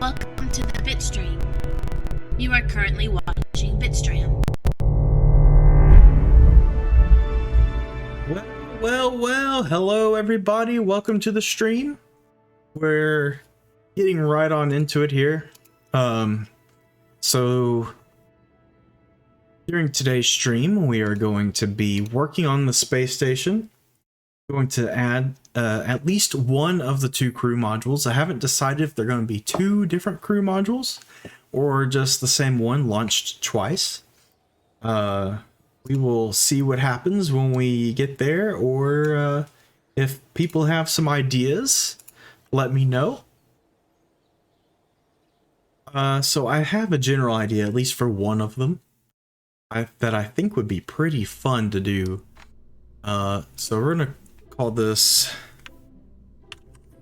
Welcome to the Bitstream. You are currently watching Bitstram. Well, hello everybody. Welcome to the stream. We're getting right on into it here. So during today's stream, we are going to be working on the space station. Going to add at least one of the two crew modules. I haven't decided if they're going to be two different crew modules or just the same one launched twice. We will see what happens when we get there, or if people have some ideas, let me know. So I have a general idea, at least for one of them, that I think would be pretty fun to do. So we're gonna call this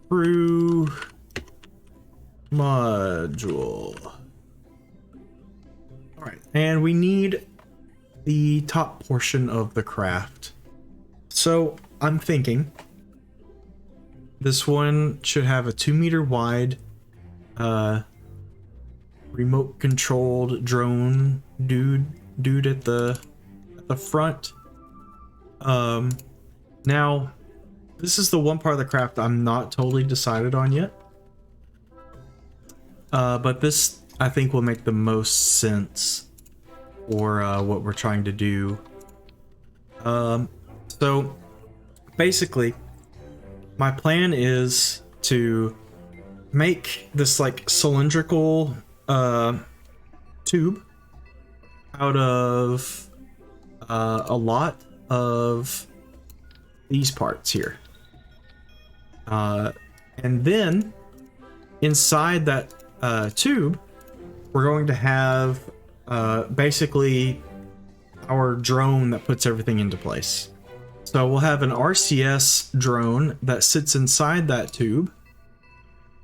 crew module. All right, and we need the top portion of the craft. So I'm thinking this one should have a 2-meter wide remote controlled drone dude at the front. Now this is the one part of the craft I'm not totally decided on yet, but this I think will make the most sense for what we're trying to do. So basically my plan is to make this like cylindrical tube out of a lot of these parts here, and then inside that tube we're going to have basically our drone that puts everything into place. So we'll have an RCS drone that sits inside that tube,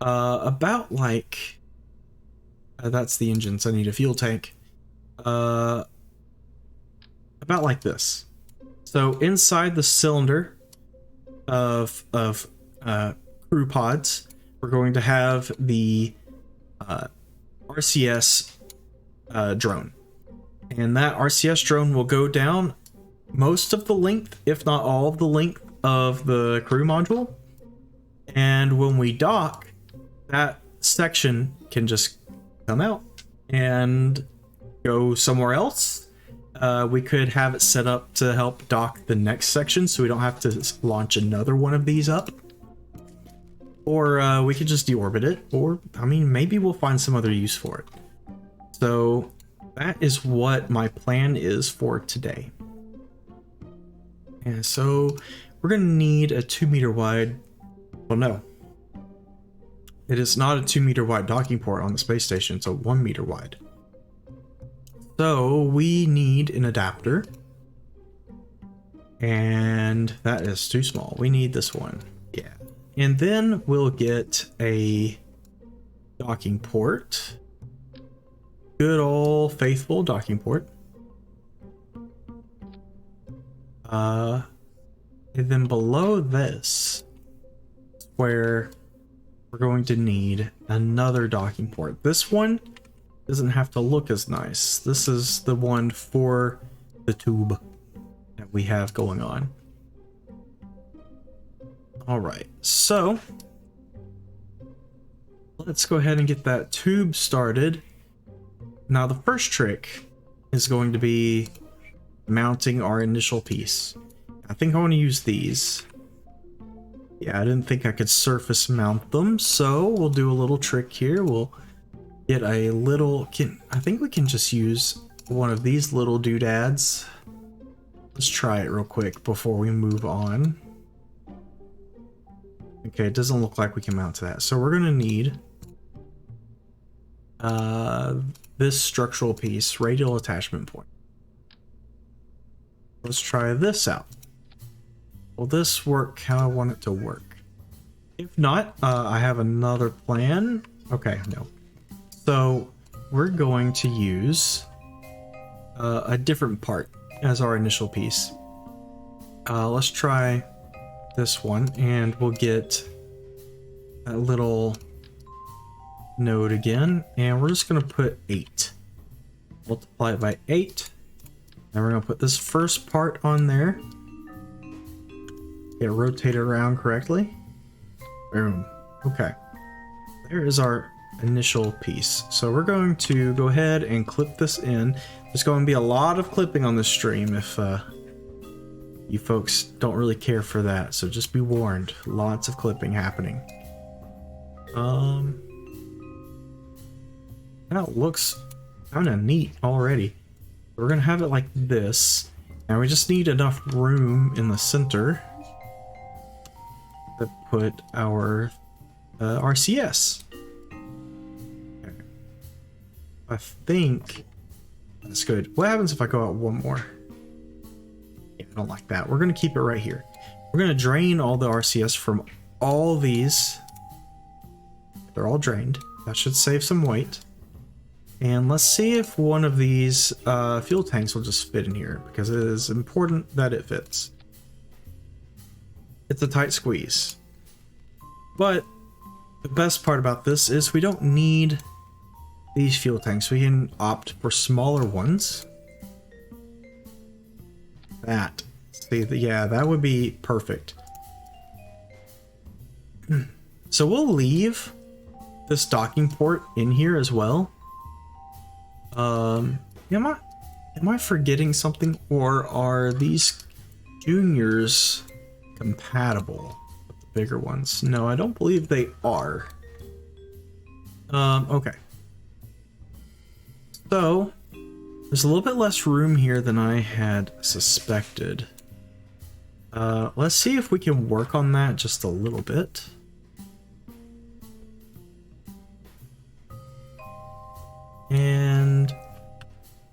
about like that's the engine, so I need a fuel tank, about like this. So inside the cylinder of crew pods, we're going to have the RCS drone, and that RCS drone will go down most of the length, if not all of the length, of the crew module. And when we dock, that section can just come out and go somewhere else. We could have it set up to help dock the next section, so we don't have to launch another one of these up. Or we could just deorbit it, or I mean, maybe we'll find some other use for it. So that is what my plan is for today. And so we're going to need a 2-meter wide, well no, it is not a 2-meter wide docking port on the space station, it's a 1-meter wide. So we need an adapter, and that is too small. We need this one, yeah. And then we'll get a docking port. Good old faithful docking port. And then below this, where we're going to need another docking port. This one doesn't have to look as nice. This is the one for the tube that we have going on. All right, so let's go ahead and get that tube started. Now the first trick is going to be mounting our initial piece. I think I want to use these. Yeah, I didn't think I could surface mount them, so we'll do a little trick here. We'll get a little, I think we can just use one of these little doodads. Let's try it real quick before we move on. Okay, it doesn't look like we can mount to that. So we're gonna need this structural piece, radial attachment point. Let's try this out. Will this work how I want it to work? If not, I have another plan. Okay, no. So we're going to use a different part as our initial piece. Let's try this one, and we'll get a little node again, and we're just going to put 8. Multiply it by 8. And we're going to put this first part on there. Get it rotated around correctly. Boom. Okay. There is our initial piece. So we're going to go ahead and clip this in. There's going to be a lot of clipping on this stream if you folks don't really care for that. So just be warned. Lots of clipping happening. That looks kind of neat already. We're going to have it like this. And we just need enough room in the center to put our RCS. Okay. I think that's good. What happens if I go out one more? Yeah, I don't like that. We're going to keep it right here. We're going to drain all the RCS from all these. They're all drained. That should save some weight. And let's see if one of these fuel tanks will just fit in here, because it is important that it fits. It's a tight squeeze. But the best part about this is we don't need these fuel tanks. We can opt for smaller ones. That. See, yeah, that would be perfect. So we'll leave this docking port in here as well. Am I forgetting something, or are these juniors compatible with the bigger ones? No, I don't believe they are. Okay. So there's a little bit less room here than I had suspected. Let's see if we can work on that just a little bit. And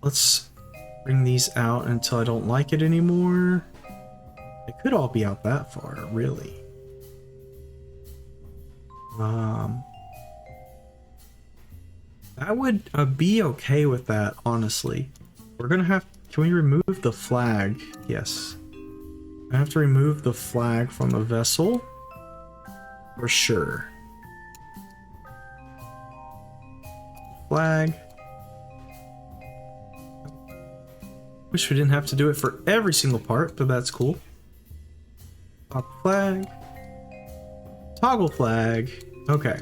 let's bring these out until I don't like it anymore. They could all be out that far, really. I would be okay with that, honestly. We're gonna have... Can we remove the flag? Yes. I have to remove the flag from the vessel. For sure. Flag. Wish we didn't have to do it for every single part, but that's cool. Pop flag. Toggle flag. Okay.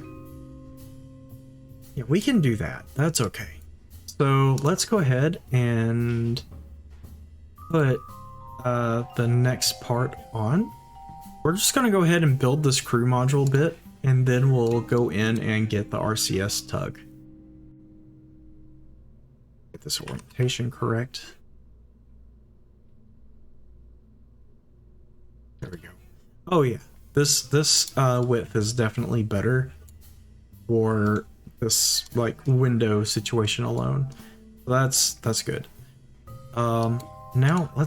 Yeah, we can do that. That's okay. So let's go ahead and put the next part on. We're just going to go ahead and build this crew module bit, and then we'll go in and get the RCS tug. Get this orientation correct. There we go. Oh yeah, this width is definitely better for this like window situation alone. That's good. Now I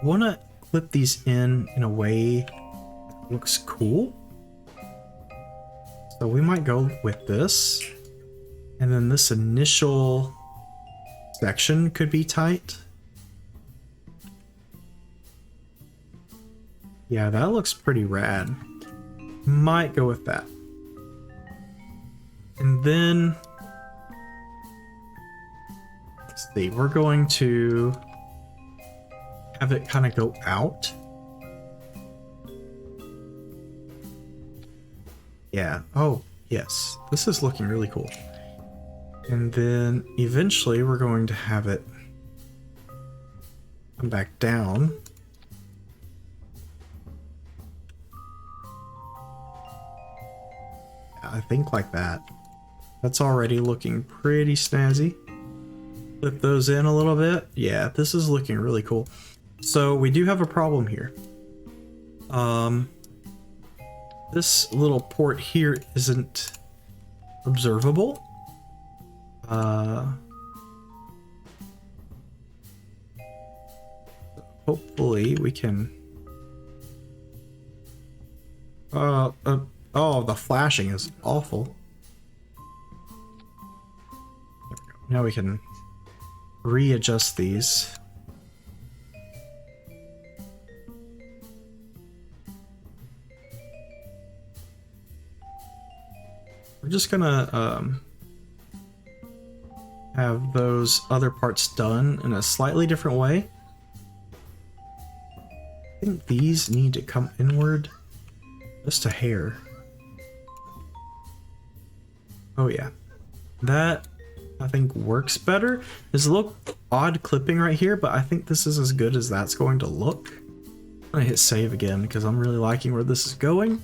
want to clip these in a way that looks cool. So we might go with this, and then this initial section could be tight. Yeah, that looks pretty rad. Might go with that. And then, let's see, we're going to have it kind of go out. Yeah, oh, yes, this is looking really cool. And then eventually we're going to have it come back down. I think like that. That's already looking pretty snazzy. Flip those in a little bit. Yeah, this is looking really cool. So we do have a problem here. This little port here isn't observable. Hopefully we can... oh, the flashing is awful. There we go. Now we can readjust these. we're just gonna have those other parts done in a slightly different way. I think these need to come inward just a hair. Oh yeah, that I think works better. There's a little odd clipping right here, but I think this is as good as that's going to look. I'm gonna hit save again because I'm really liking where this is going.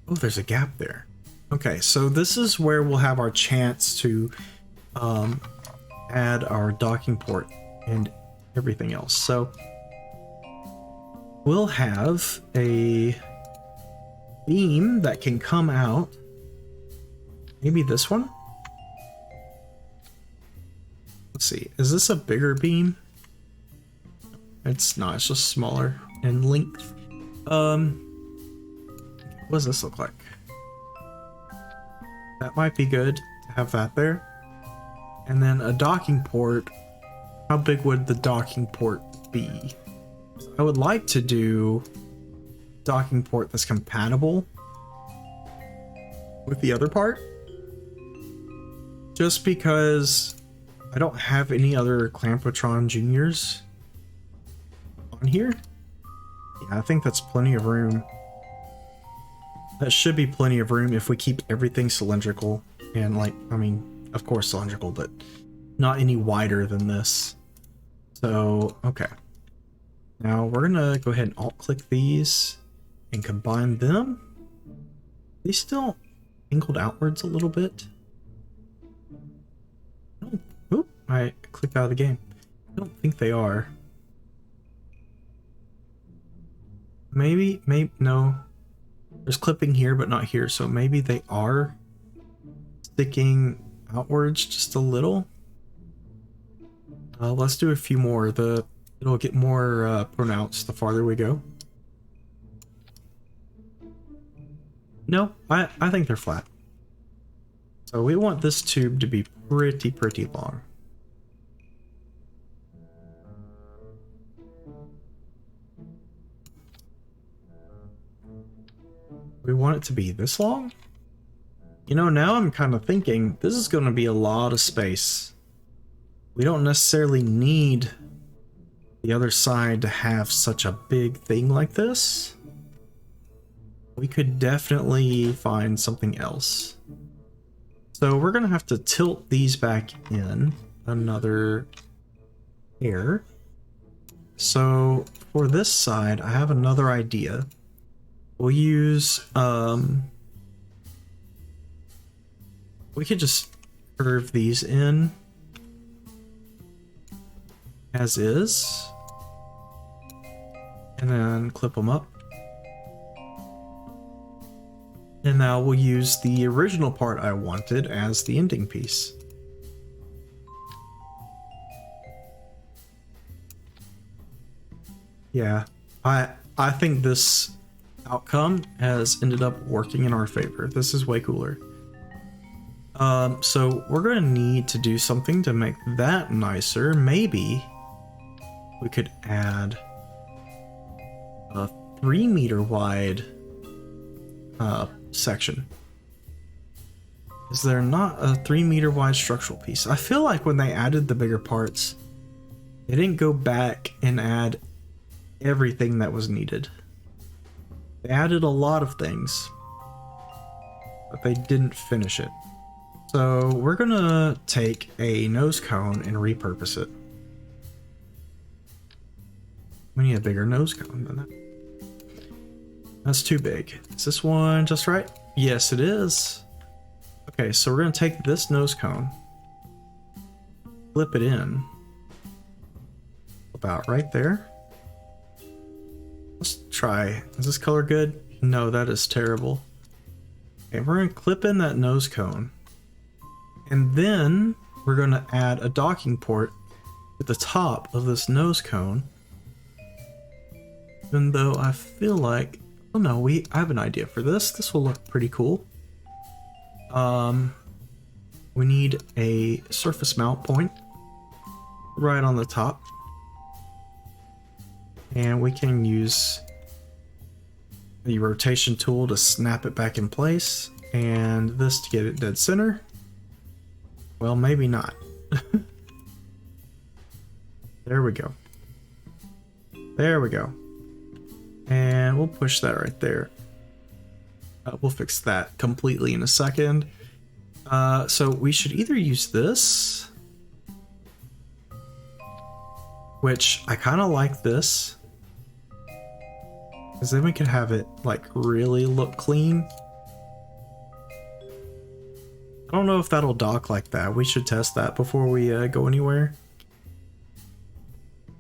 Oh, there's a gap there. Okay, so this is where we'll have our chance to add our docking port and everything else. So we'll have a beam that can come out. Maybe this one? Let's see, is this a bigger beam? It's not, it's just smaller in length. What does this look like? That might be good to have that there. And then a docking port. How big would the docking port be? I would like to do docking port that's compatible with the other part. Just because I don't have any other Clampotron Juniors on here. Yeah, I think that's plenty of room. That should be plenty of room if we keep everything cylindrical and, like, I mean, of course cylindrical, but not any wider than this. So, okay. Now we're gonna go ahead and alt-click these and combine them. They still angled outwards a little bit. Oh, I clicked out of the game. I don't think they are. Maybe, no. There's clipping here, but not here, so maybe they are sticking outwards just a little. Let's do a few more. It'll get more pronounced the farther we go. No, I think they're flat. So we want this tube to be pretty long. We want it to be this long? You know, now I'm kind of thinking this is going to be a lot of space. We don't necessarily need the other side to have such a big thing like this. We could definitely find something else. So we're going to have to tilt these back in another hair. So for this side, I have another idea. We'll use, we could just curve these in as is, and then clip them up. And now we'll use the original part I wanted as the ending piece. Yeah, I think this outcome has ended up working in our favor. This is way cooler. So we're gonna need to do something to make that nicer. Maybe we could add a 3-meter wide section. Is there not a 3-meter wide structural piece? I feel like when they added the bigger parts, they didn't go back and add everything that was needed. They added a lot of things, but they didn't finish it. So we're gonna take a nose cone and repurpose it. We need a bigger nose cone than that. That's too big. Is this one just right? Yes, it is. Okay, so we're gonna take this nose cone, flip it in, about right there. Let's try. Is this color good? No, that is terrible. Okay, we're gonna clip in that nose cone. And then we're gonna add a docking port at the top of this nose cone. Even though I feel like, oh no, I have an idea for this. This will look pretty cool. We need a surface mount point right on the top. And we can use the rotation tool to snap it back in place. and this to get it dead center. Well, maybe not. There we go. There we go. And we'll push that right there. We'll fix that completely in a second. So we should either use this, which I kind of like this, because then we could have it like really look clean. I don't know if that'll dock like that. We should test that before we go anywhere.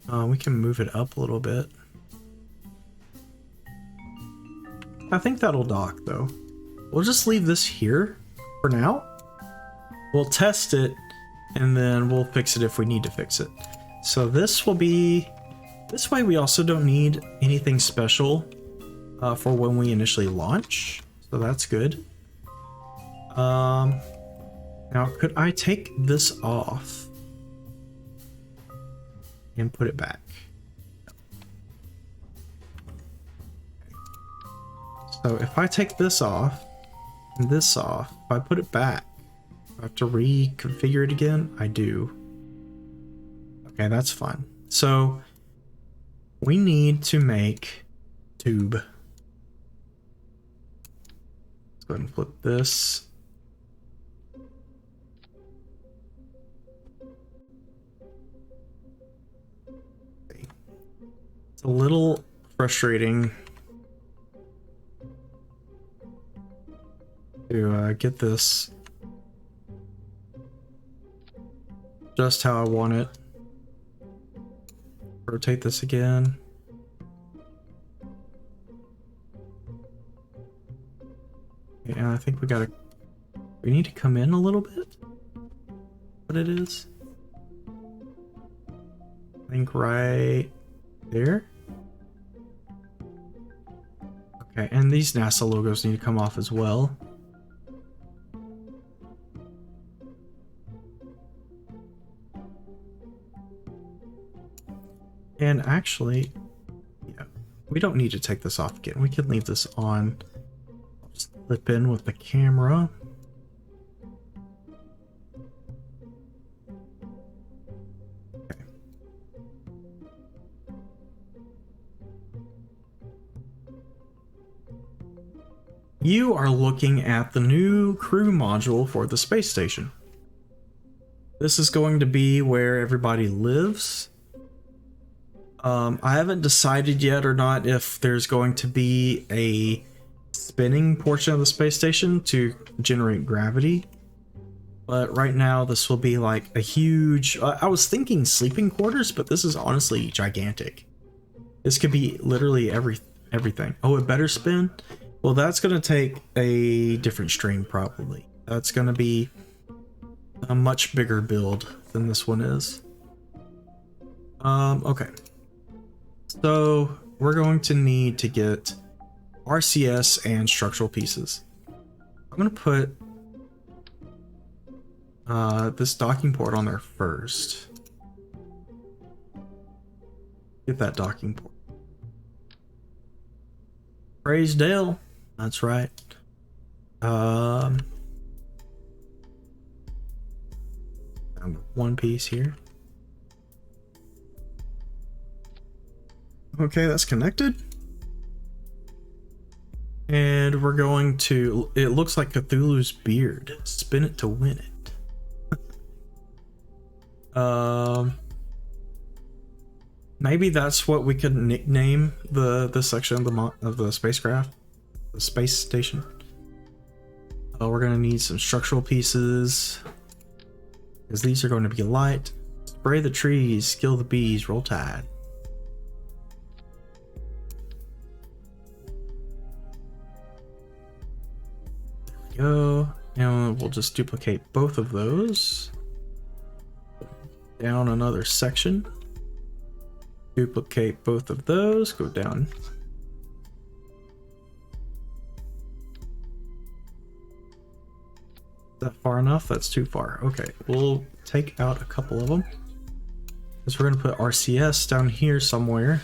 We can move it up a little bit. I think that'll dock though. We'll just leave this here for now. We'll test it and then we'll fix it if we need to fix it. So this will be, this way we also don't need anything special for when we initially launch. So that's good. Now could I take this off and put it back? So if I take this off and this off, if I put it back, I have to reconfigure it again? I do. Okay, that's fine. So we need to make tube. Let's go ahead and flip this. It's a little frustrating to get this just how I want it. Rotate this again. Yeah, I think we need to come in a little bit. What it is? I think right there. Okay, and these NASA logos need to come off as well. And actually, yeah, we don't need to take this off again. We can leave this on. I'll just flip in with the camera. Okay. You are looking at the new crew module for the space station. This is going to be where everybody lives. I haven't decided yet or not if there's going to be a spinning portion of the space station to generate gravity. But right now this will be like a huge, I was thinking sleeping quarters, but this is honestly gigantic. This could be literally everything. Oh, it better spin? Well, that's going to take a different stream probably. That's going to be a much bigger build than this one is. Okay. So we're going to need to get RCS and structural pieces. I'm going to put this docking port on there first. Get that docking port. Praise Dale. That's right. One piece here. Okay, that's connected. And we're going to, it looks like Cthulhu's beard. Spin it to win it. Maybe that's what we could nickname the section of the spacecraft, the space station. We're gonna need some structural pieces, because these are going to be light. Spray the trees, kill the bees, roll tide. Go, and we'll just duplicate both of those. Down another section. Duplicate both of those, go down. Is that far enough? That's too far. Okay, we'll take out a couple of them. Because we're going to put RCS down here somewhere.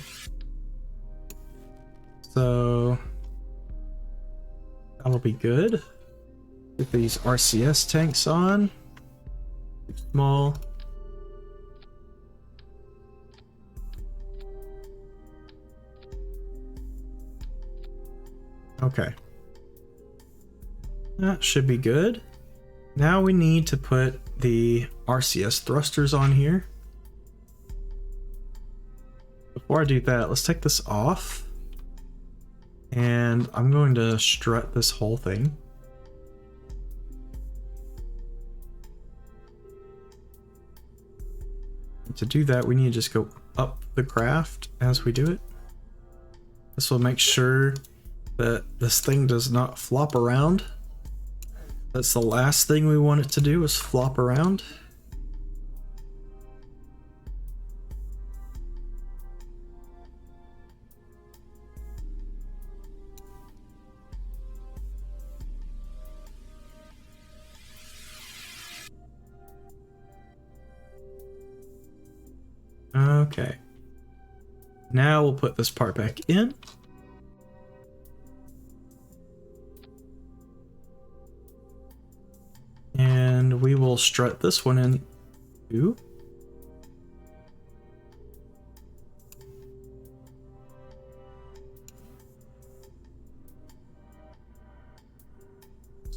So that'll be good. Get these RCS tanks on. Small. Okay. That should be good. Now we need to put the RCS thrusters on here. Before I do that, let's take this off. And I'm going to strut this whole thing. To do that, we need to just go up the craft as we do it. This will make sure that this thing does not flop around. That's the last thing we want it to do, is flop around. Okay. Now we'll put this part back in. And we will strut this one in too.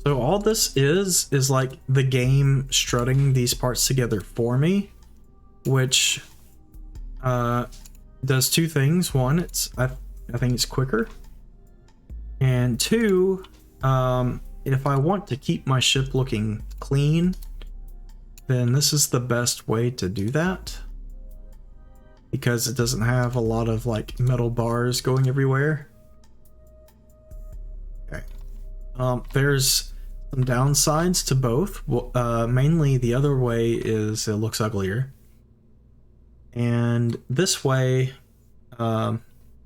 So all this is like the game strutting these parts together for me, which does two things. One, I think it's quicker, and two, if I want to keep my ship looking clean, then this is the best way to do that, because it doesn't have a lot of like metal bars going everywhere. Okay. There's some downsides to both. Mainly the other way is it looks uglier. And this way,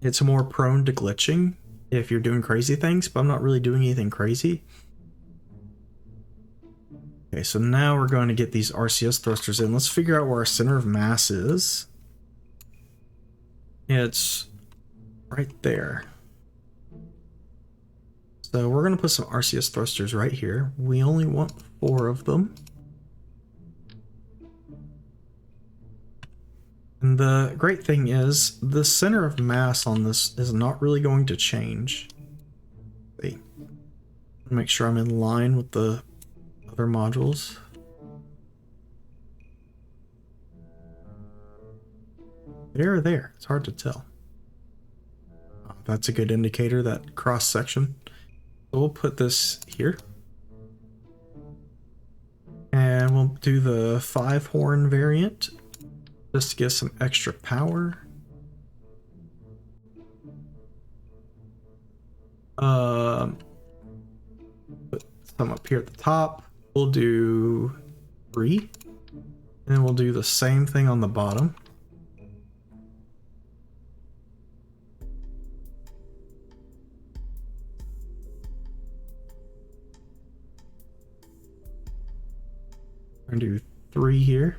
it's more prone to glitching if you're doing crazy things, but I'm not really doing anything crazy. Okay, so now we're going to get these RCS thrusters in. Let's figure out where our center of mass is. It's right there. So we're going to put some RCS thrusters right here. We only want 4 of them. And the great thing is, the center of mass on this is not really going to change. See, make sure I'm in line with the other modules. They're there. It's hard to tell. That's a good indicator, that cross section. So we'll put this here. And we'll do the 5-horn variant, just to get some extra power. Put some up here at the top. We'll do 3. And we'll do the same thing on the bottom. We're gonna do 3 here.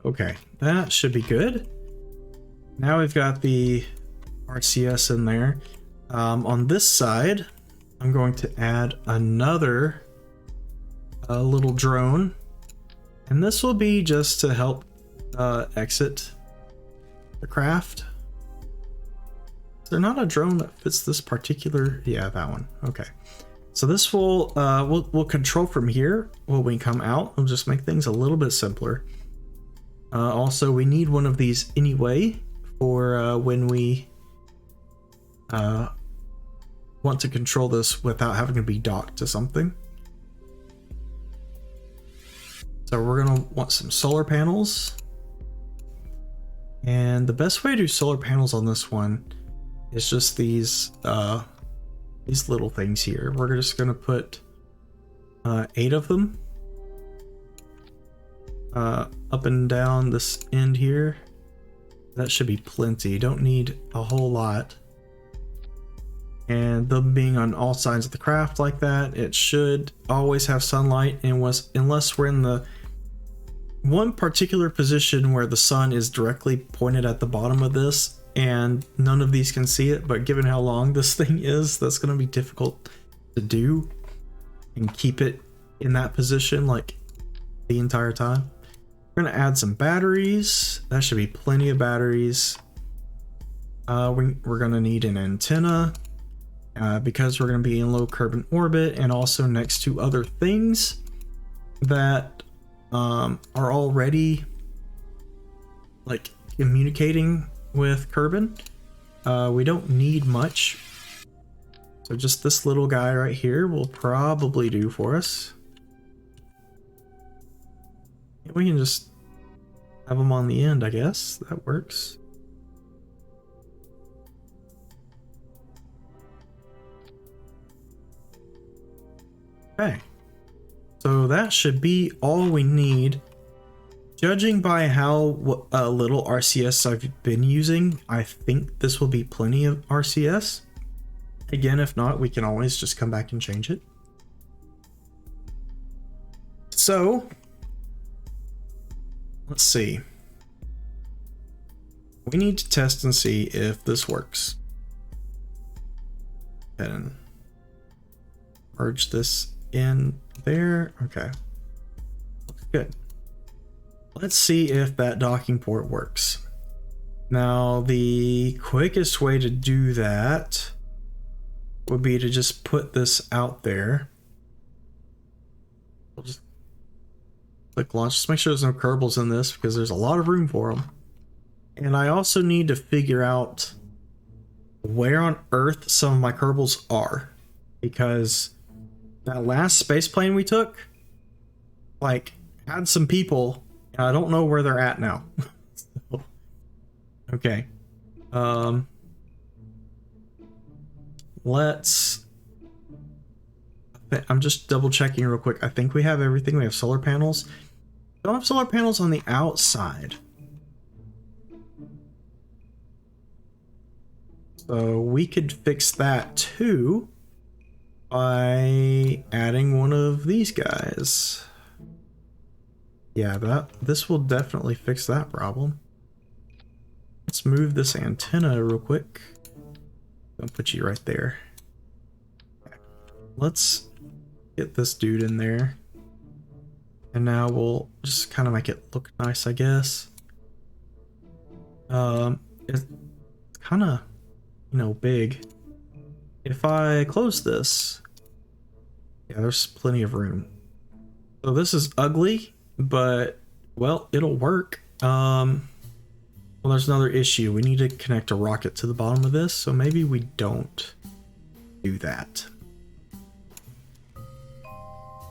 Okay, that should be good. Now we've got the RCS in there. On this side, I'm going to add another little drone, and this will be just to help exit the craft. Is there not a drone that fits this particular? Yeah, that one. Okay, so this will we'll control from here when we come out. We'll just make things a little bit simpler. Also, we need one of these anyway for when we want to control this without having to be docked to something. So we're gonna want some solar panels, and the best way to do solar panels on this one is just these little things here. We're just gonna put 8 of them up and down this end here. That should be plenty. You don't need a whole lot. And them being on all sides of the craft like that, it should always have sunlight, and unless we're in the one particular position where the sun is directly pointed at the bottom of this and none of these can see it, but given how long this thing is, that's going to be difficult to do and keep it in that position like the entire time. We're going to add some batteries. That should be plenty of batteries. We're going to need an antenna because we're going to be in low Kerbin orbit and also next to other things that are already like communicating with Kerbin. We don't need much, so just this little guy right here will probably do for us. We can just have them on the end, I guess. That works. Okay. So that should be all we need. Judging by how little RCS I've been using, I think this will be plenty of RCS. Again, if not, we can always just come back and change it. So, let's see. We need to test and see if this works. And merge this in there. Okay. Looks good. Let's see if that docking port works. Now, the quickest way to do that would be to just put this out there. We'll just click launch. Just make sure there's no Kerbals in this because there's a lot of room for them. And I also need to figure out where on Earth some of my Kerbals are, because that last space plane we took, like, had some people, and I don't know where they're at now. So, okay. I'm just double checking real quick. I think we have everything. We have solar panels. Don't have solar panels on the outside. So we could fix that too by adding one of these guys. Yeah, this will definitely fix that problem. Let's move this antenna real quick. I'll put you right there. Let's get this dude in there. And now we'll just kind of make it look nice, I guess. It's kind of, you know, big. If I close this, yeah, there's plenty of room. So this is ugly, but, well, it'll work. Well, there's another issue. We need to connect a rocket to the bottom of this, so maybe we don't do that.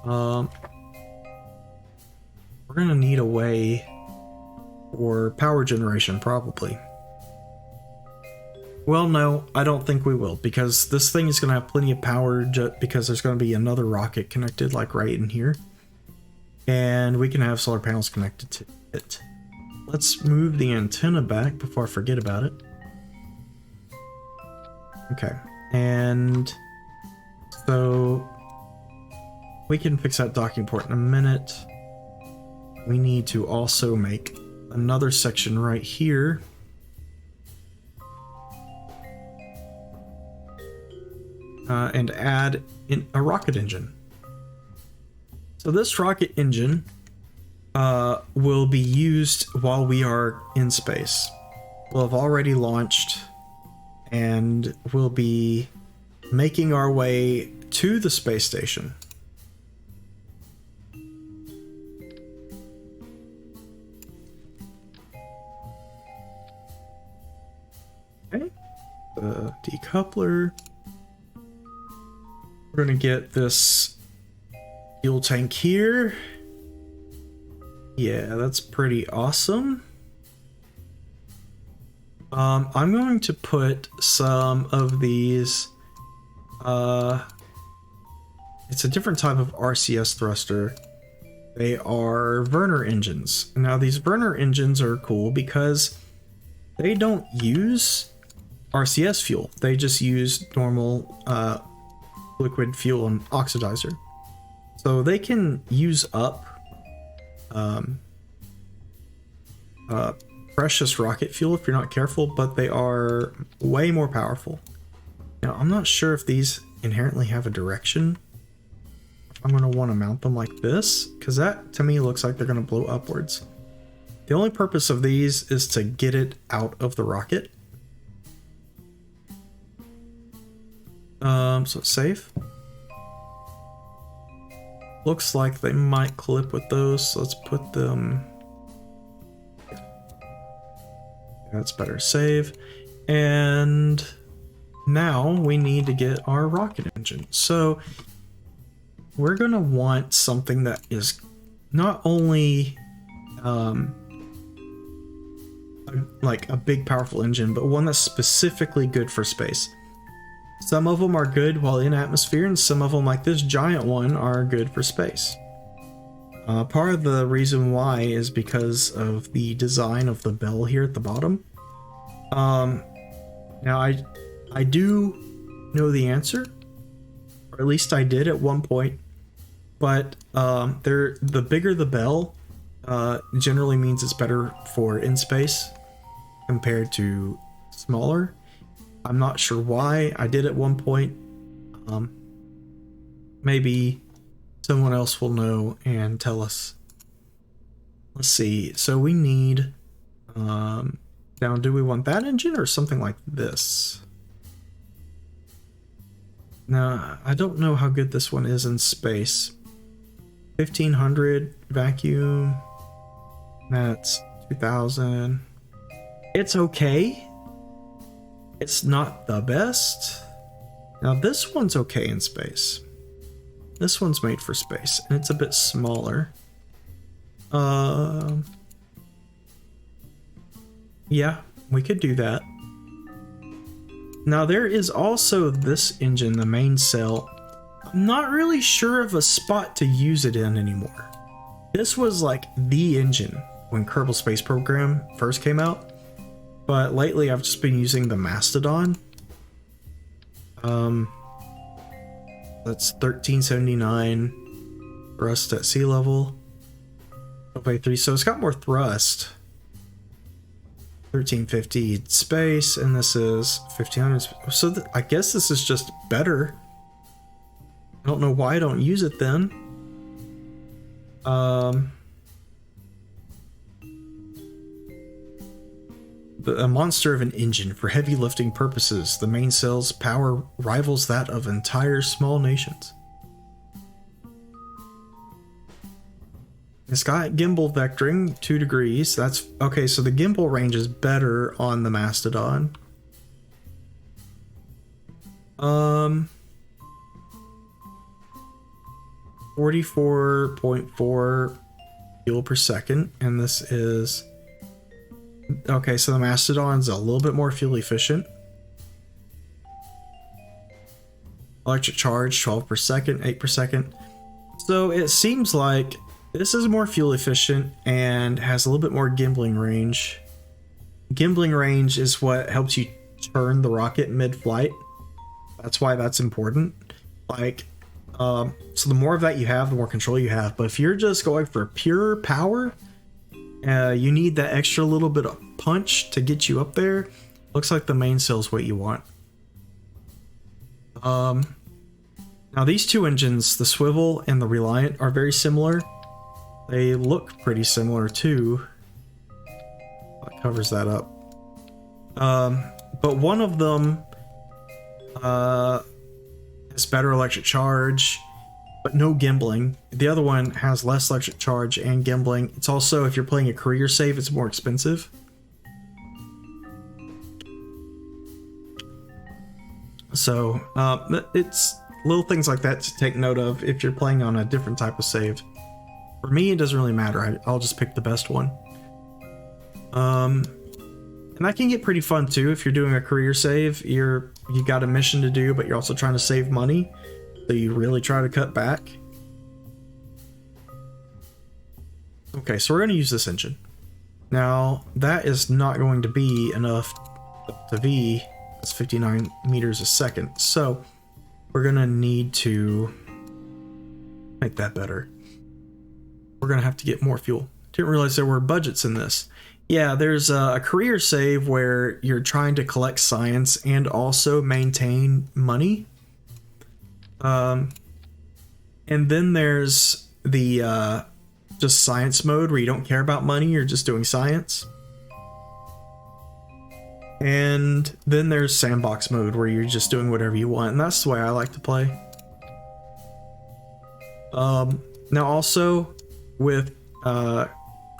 We're gonna need a way for power generation, probably. Well, no, I don't think we will, because this thing is gonna have plenty of power because there's gonna be another rocket connected, like right in here. And we can have solar panels connected to it. Let's move the antenna back before I forget about it. Okay, and so we can fix that docking port in a minute. We need to also make another section right here. And add in a rocket engine. So this rocket engine will be used while we are in space. We'll have already launched and we'll be making our way to the space station. Okay, the decoupler. We're gonna get this fuel tank here. Yeah, that's pretty awesome. I'm going to put some of these, it's a different type of RCS thruster. They are Werner engines. Now these Werner engines are cool because they don't use RCS fuel. They just use normal liquid fuel and oxidizer. So they can use up precious rocket fuel if you're not careful, but they are way more powerful. Now, I'm not sure if these inherently have a direction. I'm going to want to mount them like this, because that to me looks like they're going to blow upwards. The only purpose of these is to get it out of the rocket. So it's safe. Looks like they might clip with those, so let's put them... That's better. Save. And now we need to get our rocket engine. So we're going to want something that is not only like a big powerful engine, but one that's specifically good for space. Some of them are good while in atmosphere, and some of them, like this giant one, are good for space. Part of the reason why is because of the design of the bell here at the bottom. Now I do know the answer, or at least I did at one point, but the bigger the bell generally means it's better for in space compared to smaller. I'm not sure why. I did at one point. Maybe someone else will know and tell us. Let's see. So we need... now, do we want that engine or something like this? Now, I don't know how good this one is in space. 1500 vacuum. That's 2000. It's okay. It's not the best. Now this one's okay in space. This one's made for space, and it's a bit smaller. Yeah, we could do that. Now there is also this engine, the main cell. I'm not really sure of a spot to use it in anymore. This was like the engine when Kerbal Space Program first came out. But lately I've just been using the Mastodon. That's 1379 thrust at sea level. 3, so it's got more thrust. 1350 space, and this is 1500. So I guess this is just better. I don't know why I don't use it then. A monster of an engine for heavy lifting purposes. The main cell's power rivals that of entire small nations. It's got gimbal vectoring, 2 degrees. That's okay. So the gimbal range is better on the Mastodon. 44.4 fuel per second, and this is okay. So the Mastodon's a little bit more fuel efficient. Electric charge 12 per second, 8 per second. So it seems like this is more fuel efficient and has a little bit more gimbling range. Gimbling range is what helps you turn the rocket mid-flight. That's why that's important. Like, so the more of that you have, the more control you have. But if you're just going for pure power, you need that extra little bit of punch to get you up there. Looks like the main cell's what you want. Now these two engines, the Swivel and the Reliant, are very similar. They look pretty similar too. That covers that up. But one of them has better electric charge, but no gimbling. The other one has less electric charge and gimbling. It's also, if you're playing a career save, it's more expensive. So it's little things like that to take note of if you're playing on a different type of save. For me, it doesn't really matter. I'll just pick the best one. And that can get pretty fun too. If you're doing a career save, you got a mission to do, but you're also trying to save money, so you really try to cut back. Okay, so we're going to use this engine. Now, that is not going to be enough to V That's 59 meters a second. So we're gonna need to make that better. We're gonna have to get more fuel. Didn't realize there were budgets in this. Yeah, there's a career save where you're trying to collect science and also maintain money. And then there's the just science mode where you don't care about money, you're just doing science. And then there's sandbox mode where you're just doing whatever you want, and that's the way I like to play. Now also with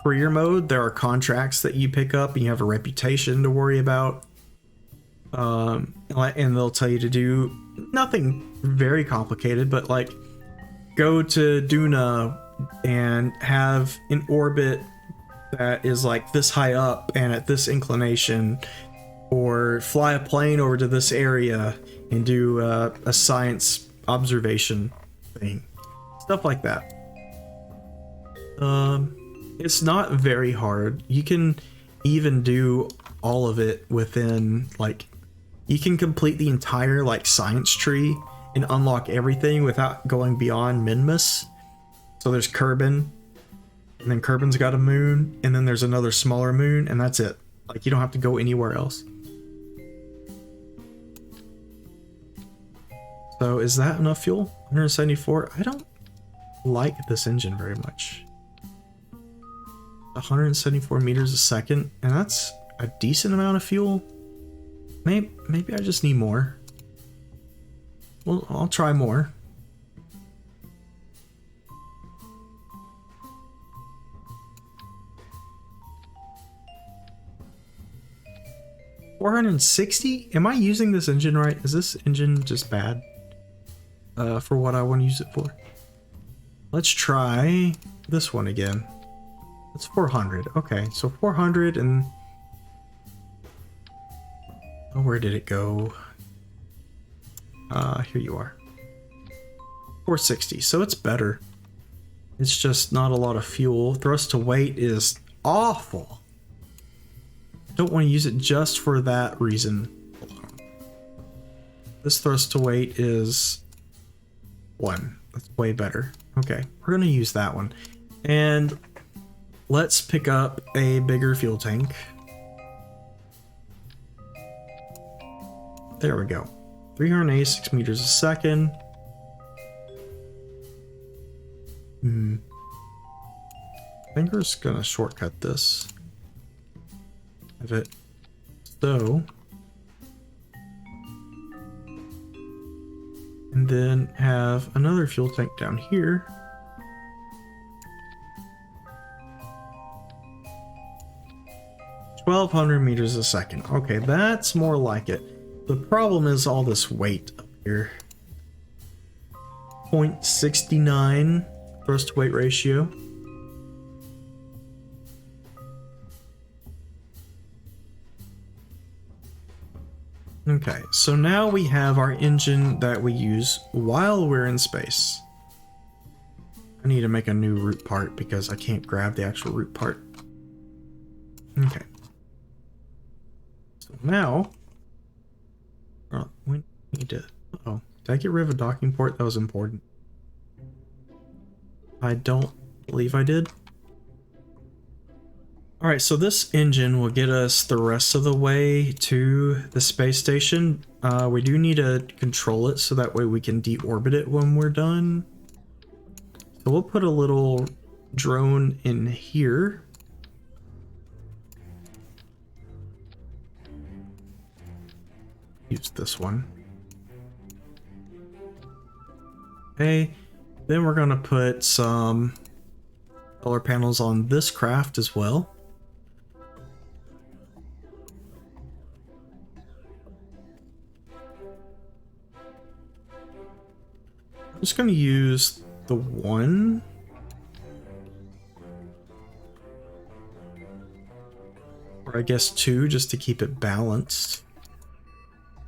career mode, there are contracts that you pick up and you have a reputation to worry about. And they'll tell you to do nothing very complicated, but like go to Duna and have an orbit that is like this high up and at this inclination, or fly a plane over to this area and do a science observation thing, stuff like that. It's not very hard. You can even do all of it within, like, you can complete the entire like science tree and unlock everything without going beyond Minmus. So there's Kerbin, and then Kerbin's got a moon, and then there's another smaller moon, and that's it. Like, you don't have to go anywhere else. So is that enough fuel? 174? I don't like this engine very much. 174 meters a second, and that's a decent amount of fuel. Maybe I just need more. Well, I'll try more. $460? Am I using this engine right? Is this engine just bad for what I want to use it for? Let's try this one again. It's 400. Okay, so 400 and... oh, where did it go? Here you are. 460, so it's better. It's just not a lot of fuel. Thrust to weight is awful. Don't want to use it just for that reason alone. This thrust to weight is 1. That's way better. Okay, we're gonna use that one. And let's pick up a bigger fuel tank. There we go. 386 meters a second. I think we're just gonna shortcut this. Have it so. And then have another fuel tank down here. $1,200 meters a second. Okay, that's more like it. The problem is all this weight up here. 0.69 thrust to weight ratio. Okay, so now we have our engine that we use while we're in space. I need to make a new root part because I can't grab the actual root part. Okay. So now, we need to... uh-oh. Did I get rid of a docking port? That was important. I don't believe I did. Alright, so this engine will get us the rest of the way to the space station. We do need to control it so that way we can deorbit it when we're done. So we'll put a little drone in here. Use this one. Okay, then we're gonna put some solar panels on this craft as well. I'm just going to use the one. Or I guess 2 just to keep it balanced.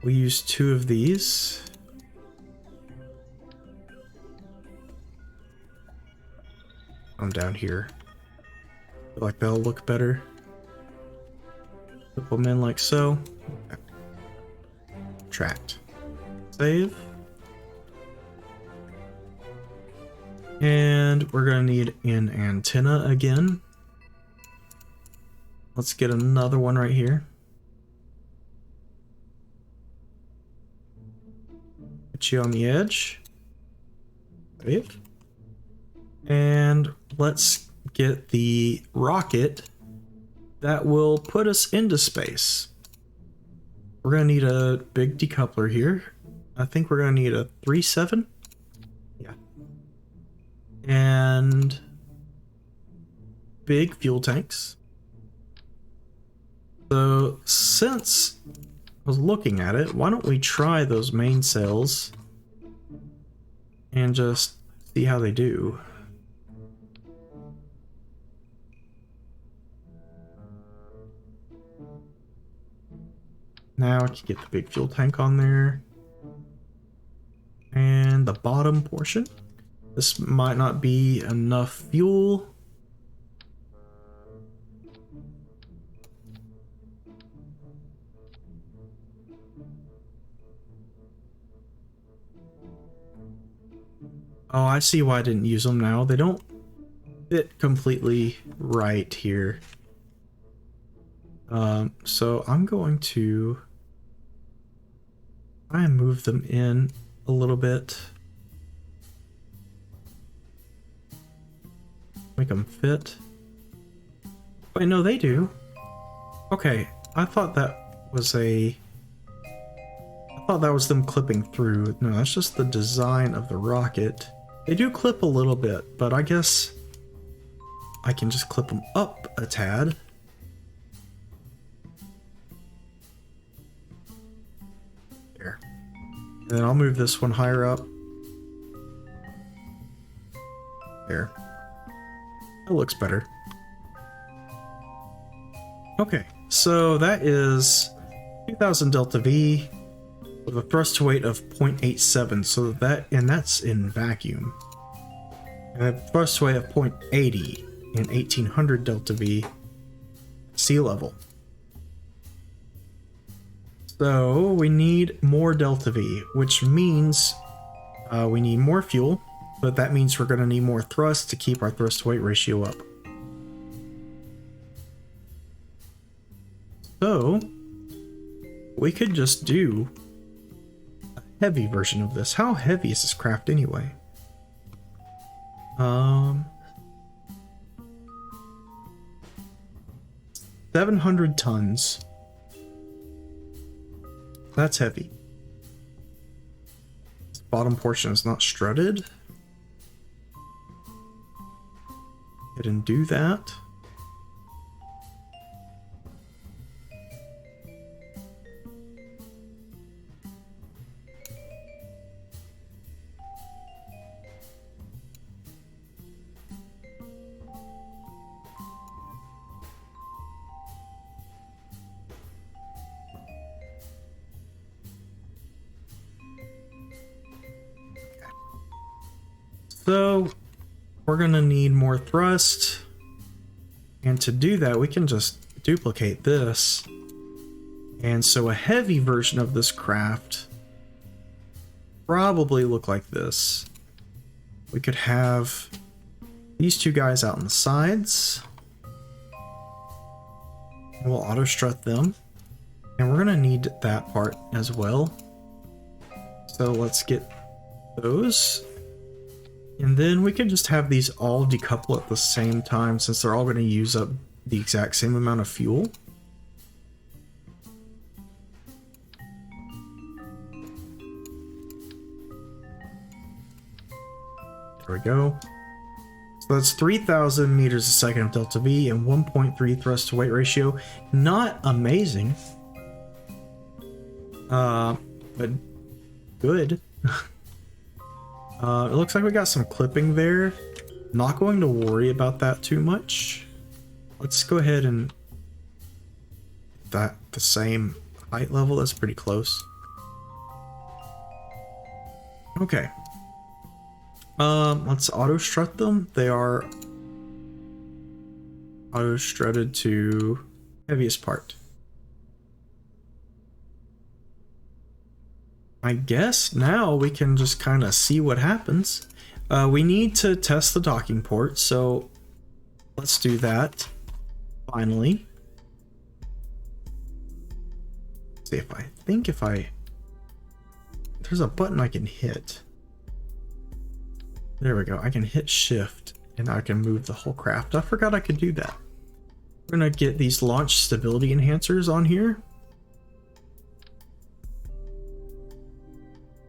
We'll use 2 of these. I'm down here. Feel like that'll look better. Put them in like so. Okay. Retract. Save. And we're going to need an antenna again. Let's get another one right here. Put you on the edge. Save. And let's get the rocket that will put us into space. We're going to need a big decoupler here. I think we're going to need a 3.7. Yeah. And big fuel tanks. So since I was looking at it, why don't we try those main cells and just see how they do. Now I can get the big fuel tank on there. And the bottom portion. This might not be enough fuel. Oh, I see why I didn't use them now. They don't fit completely right here. So I'm going to try and move them in a little bit. Make them fit. Wait, no, they do. Okay, I thought that was them clipping through. No, that's just the design of the rocket. They do clip a little bit, but I guess I can just clip them up a tad. There. And then I'll move this one higher up. There. That looks better. Okay, so that is 2000 delta V with a thrust to weight of 0.87. So that's in vacuum. And a thrust to weight of 0.80 in 1800 delta V sea level. So we need more delta V, which means we need more fuel, but that means we're going to need more thrust to keep our thrust to weight ratio up. So we could just do a heavy version of this. How heavy is this craft anyway? 700 tons. That's heavy. This bottom portion is not strutted. Go ahead and do that. So we're gonna need more thrust, and to do that we can just duplicate this, and so a heavy version of this craft probably look like this. We could have these two guys out on the sides, and we'll auto strut them, and we're gonna need that part as well, so let's get those. And then we can just have these all decouple at the same time since they're all going to use up the exact same amount of fuel. There we go. So that's 3,000 meters a second of delta V and 1.3 thrust to weight ratio. Not amazing. But good. It looks like we got some clipping there. Not going to worry about that too much. Let's go ahead and that the same height level. That's pretty close. Okay. Let's auto strut them. They are auto strutted to heaviest part. I guess now we can just kind of see what happens. We need to test the docking port, so let's do that. Finally. See if I think if I... There's a button I can hit. There we go. I can hit shift and I can move the whole craft. I forgot I could do that. We're gonna get these launch stability enhancers on here.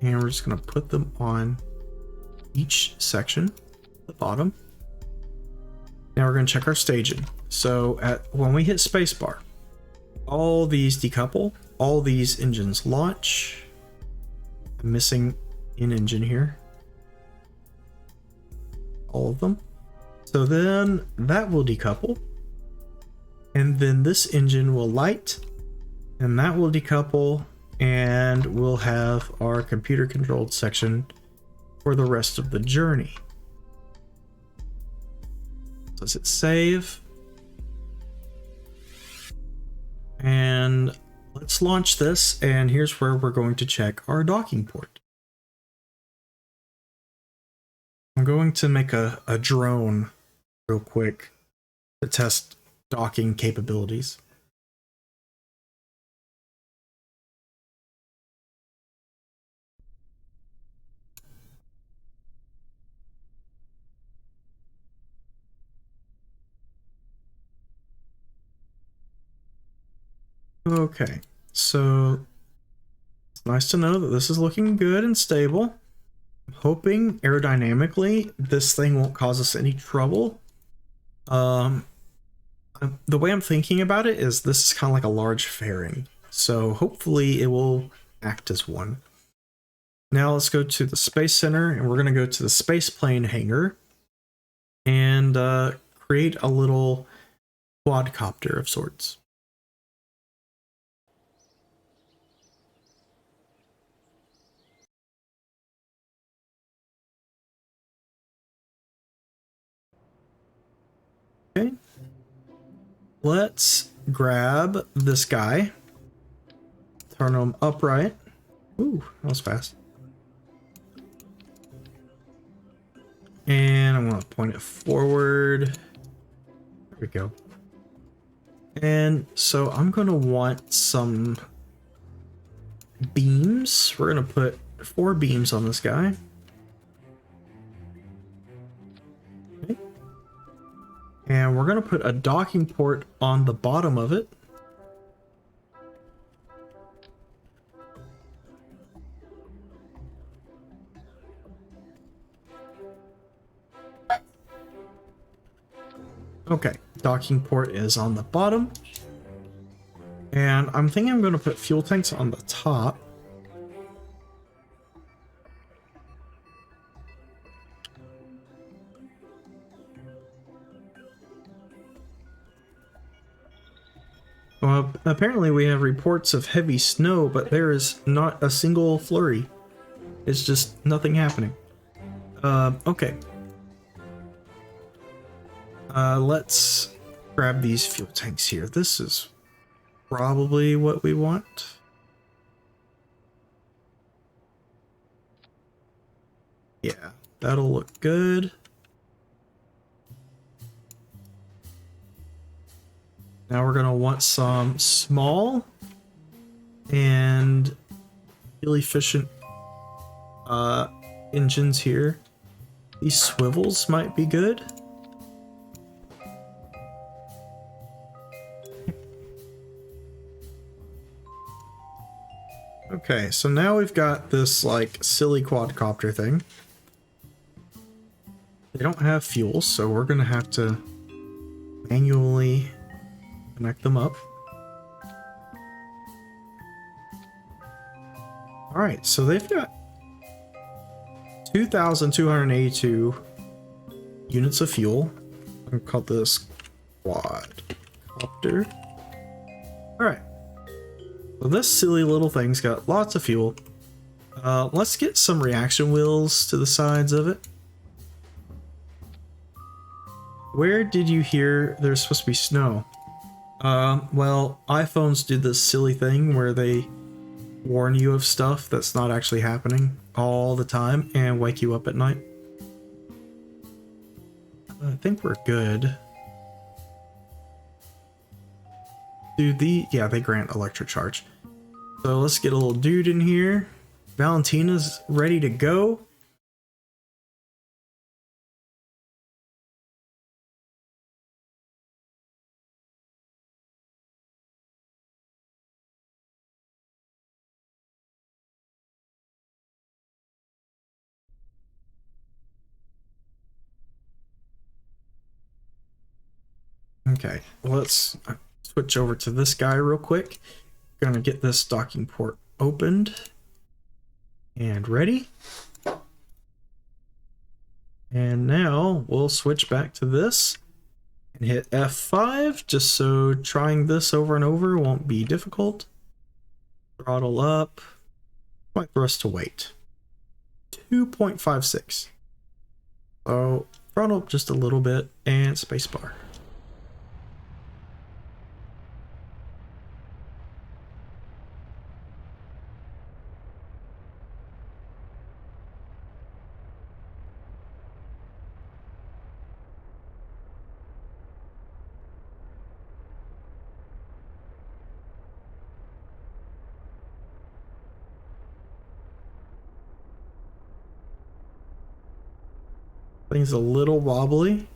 And we're just gonna put them on each section, the bottom. Now we're gonna check our staging. So when we hit spacebar, all these decouple, all these engines launch. I'm missing an engine here. All of them. So then that will decouple. And then this engine will light. And that will decouple. And we'll have our computer controlled section for the rest of the journey. Does it save? And let's launch this, and here's where we're going to check our docking port. I'm going to make a drone real quick to test docking capabilities. Okay, so it's nice to know that this is looking good and stable. I'm hoping aerodynamically this thing won't cause us any trouble. The way I'm thinking about it is this is kind of like a large fairing, so hopefully it will act as one. Now let's go to the Space Center, and we're going to go to the space plane hangar and create a little quadcopter of sorts. Okay, let's grab this guy, turn him upright. Ooh, that was fast. And I'm going to point it forward. There we go. And so I'm going to want some beams. We're going to put 4 beams on this guy. Okay. And we're going to put a docking port on the bottom of it. Okay, docking port is on the bottom. And I'm thinking I'm going to put fuel tanks on the top. Well, apparently we have reports of heavy snow, but there is not a single flurry. It's just nothing happening. Okay. Let's grab these fuel tanks here. This is probably what we want. Yeah, that'll look good. Now we're gonna want some small and really efficient engines here. These swivels might be good. Okay, so now we've got this like silly quadcopter thing. They don't have fuel, so we're gonna have to manually connect them up. Alright, so they've got 2,282 units of fuel. I'm gonna call this quadcopter. Alright. So this silly little thing's got lots of fuel. Let's get some reaction wheels to the sides of it. Where did you hear there's supposed to be snow? Well, iPhones do this silly thing where they warn you of stuff that's not actually happening all the time and wake you up at night. I think we're good. Yeah, they grant electric charge. So let's get a little dude in here. Valentina's ready to go. Okay, let's switch over to this guy real quick. Gonna get this docking port opened and ready. And now we'll switch back to this and hit F5 just so trying this over and over won't be difficult. Throttle up. Might for us to wait. 2.56. So throttle up just a little bit and spacebar. Thing's a little wobbly.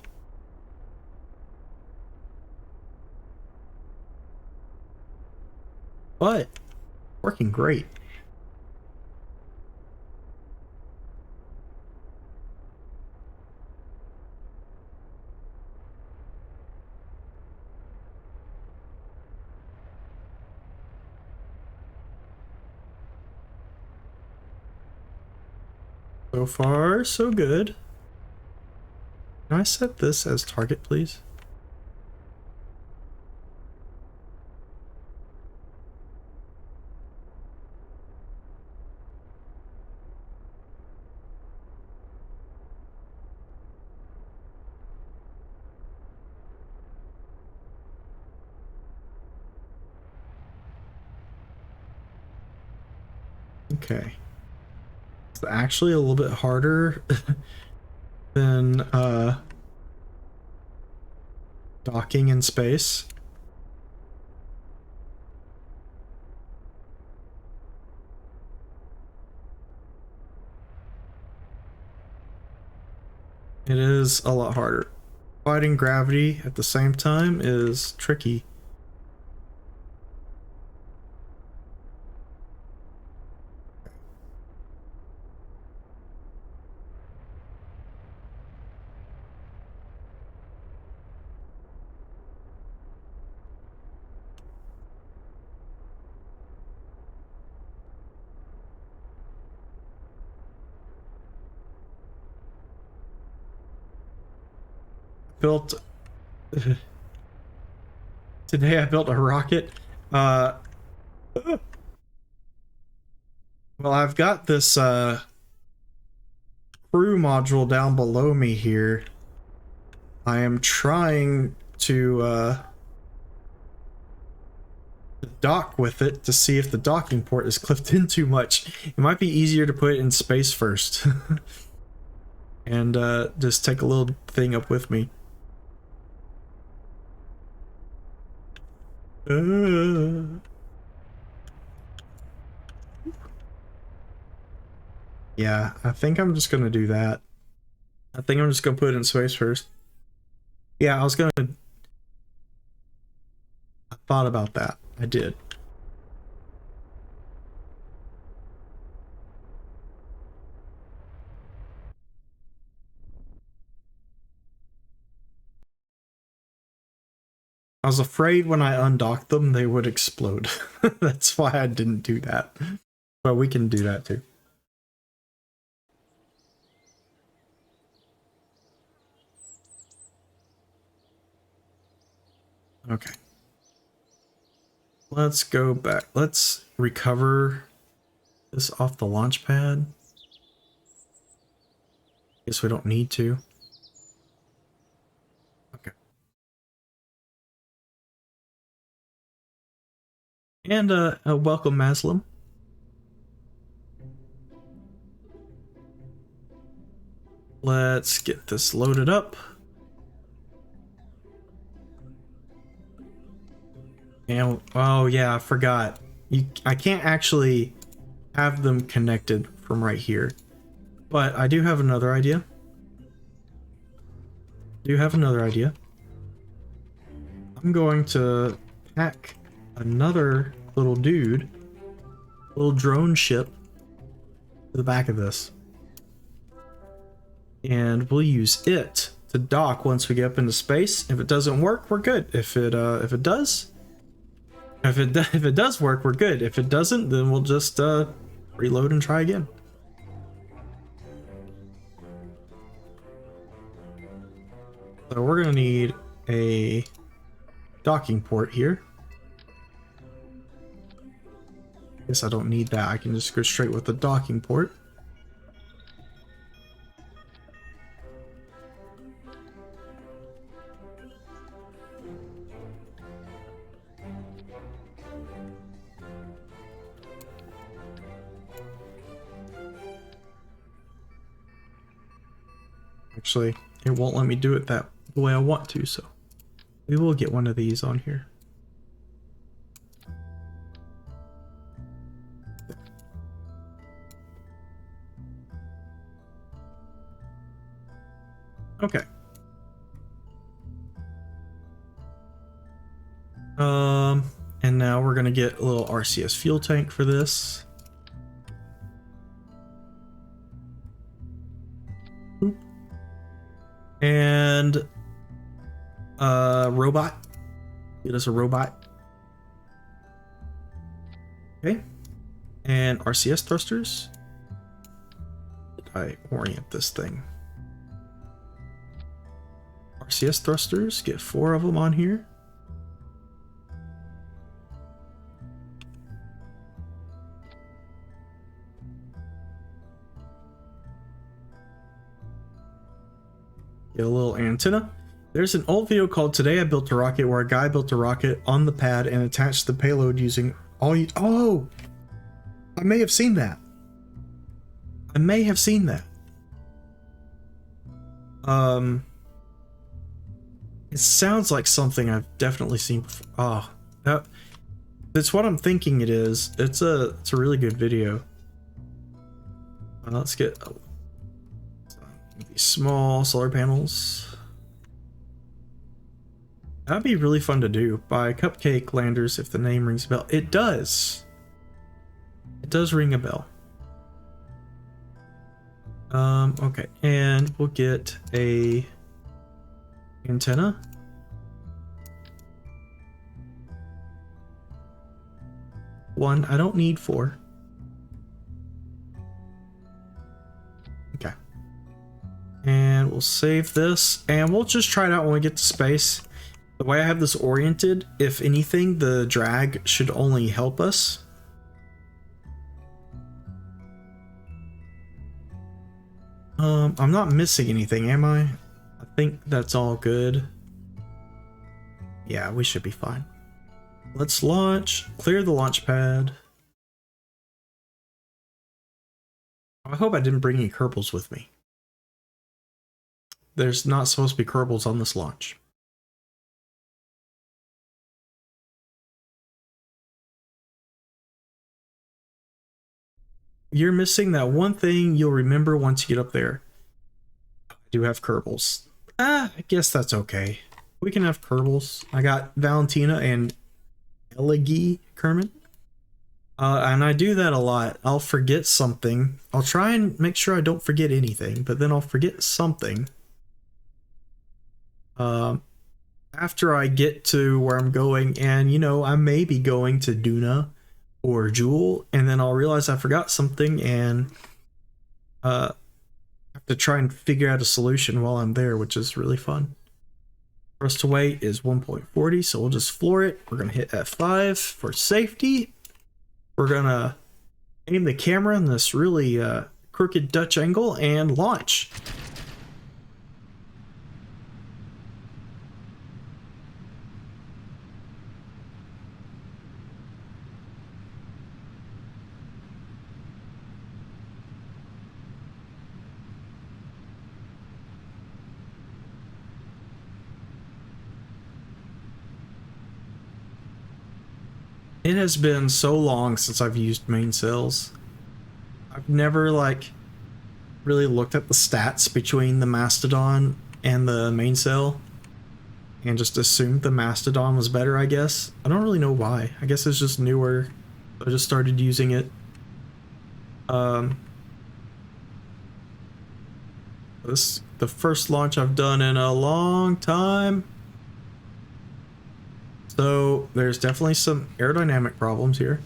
But working great. So far, so good. Can I set this as target, please? Okay. It's actually a little bit harder than docking in space. It is a lot harder. Fighting gravity at the same time is tricky. Built Today I built a rocket. Well, I've got this crew module down below me here. I am trying to dock with it to see if the docking port is clipped in too much. It might be easier to put it in space first. And just take a little thing up with me. Yeah, I think I'm just gonna do that. I think I'm just gonna put it in space first. Yeah, I thought about that. I did. I was afraid when I undocked them they would explode. That's why I didn't do that. But we can do that too. Okay. Let's go back. Let's recover this off the launch pad. Guess we don't need to. Okay. And welcome, Maslam. Let's get this loaded up. And oh yeah, I forgot. I can't actually have them connected from right here. But I do have another idea. I'm going to pack another little dude, little drone ship, to the back of this. And we'll use it to dock once we get up into space. If it doesn't work, we're good. If it does work, we're good. If it doesn't, then we'll just reload and try again. So we're gonna need a docking port here. Guess I don't need that. I can just go straight with the docking port. Actually, it won't let me do it the way I want to, so we will get one of these on here. Okay. And now we're gonna get a little RCS fuel tank for this. Boop. And robot. Get us a robot. Okay. And RCS thrusters. Did I orient this thing? RCS thrusters, get 4 of them on here. Get a little antenna. There's an old video called "Today I Built a Rocket" where a guy built a rocket on the pad and attached the payload using oh! I may have seen that. It sounds like something I've definitely seen before. Oh, that's what I'm thinking it is. It's a really good video. Let's get these small solar panels. That'd be really fun to do. Buy cupcake landers if the name rings a bell. It does. It does ring a bell. Okay, and we'll get a antenna. One, I don't need 4. Okay. And we'll save this, and we'll just try it out when we get to space. The way I have this oriented, if anything, the drag should only help us. I'm not missing anything, am I? I think that's all good. Yeah, we should be fine. Let's launch, clear the launch pad. I hope I didn't bring any Kerbals with me. There's not supposed to be Kerbals on this launch. You're missing that one thing you'll remember once you get up there. I do have Kerbals. I guess that's okay. We can have Kerbals. I got Valentina and Elegy Kermit. And I do that a lot. I'll forget something. I'll try and make sure I don't forget anything, but then I'll forget something. After I get to where I'm going, and you know, I may be going to Duna or Jewel, and then I'll realize I forgot something and have to try and figure out a solution while I'm there, which is really fun. Thrust to weight is 1.40, so we'll just floor it. We're gonna hit F5 for safety. We're gonna aim the camera in this really crooked Dutch angle and launch. It has been so long since I've used mainsails. I've never like really looked at the stats between the Mastodon and the mainsail and just assumed the Mastodon was better, I guess. I don't really know why. I guess it's just newer. I just started using it. Um, this the first launch I've done in a long time. So there's definitely some aerodynamic problems here.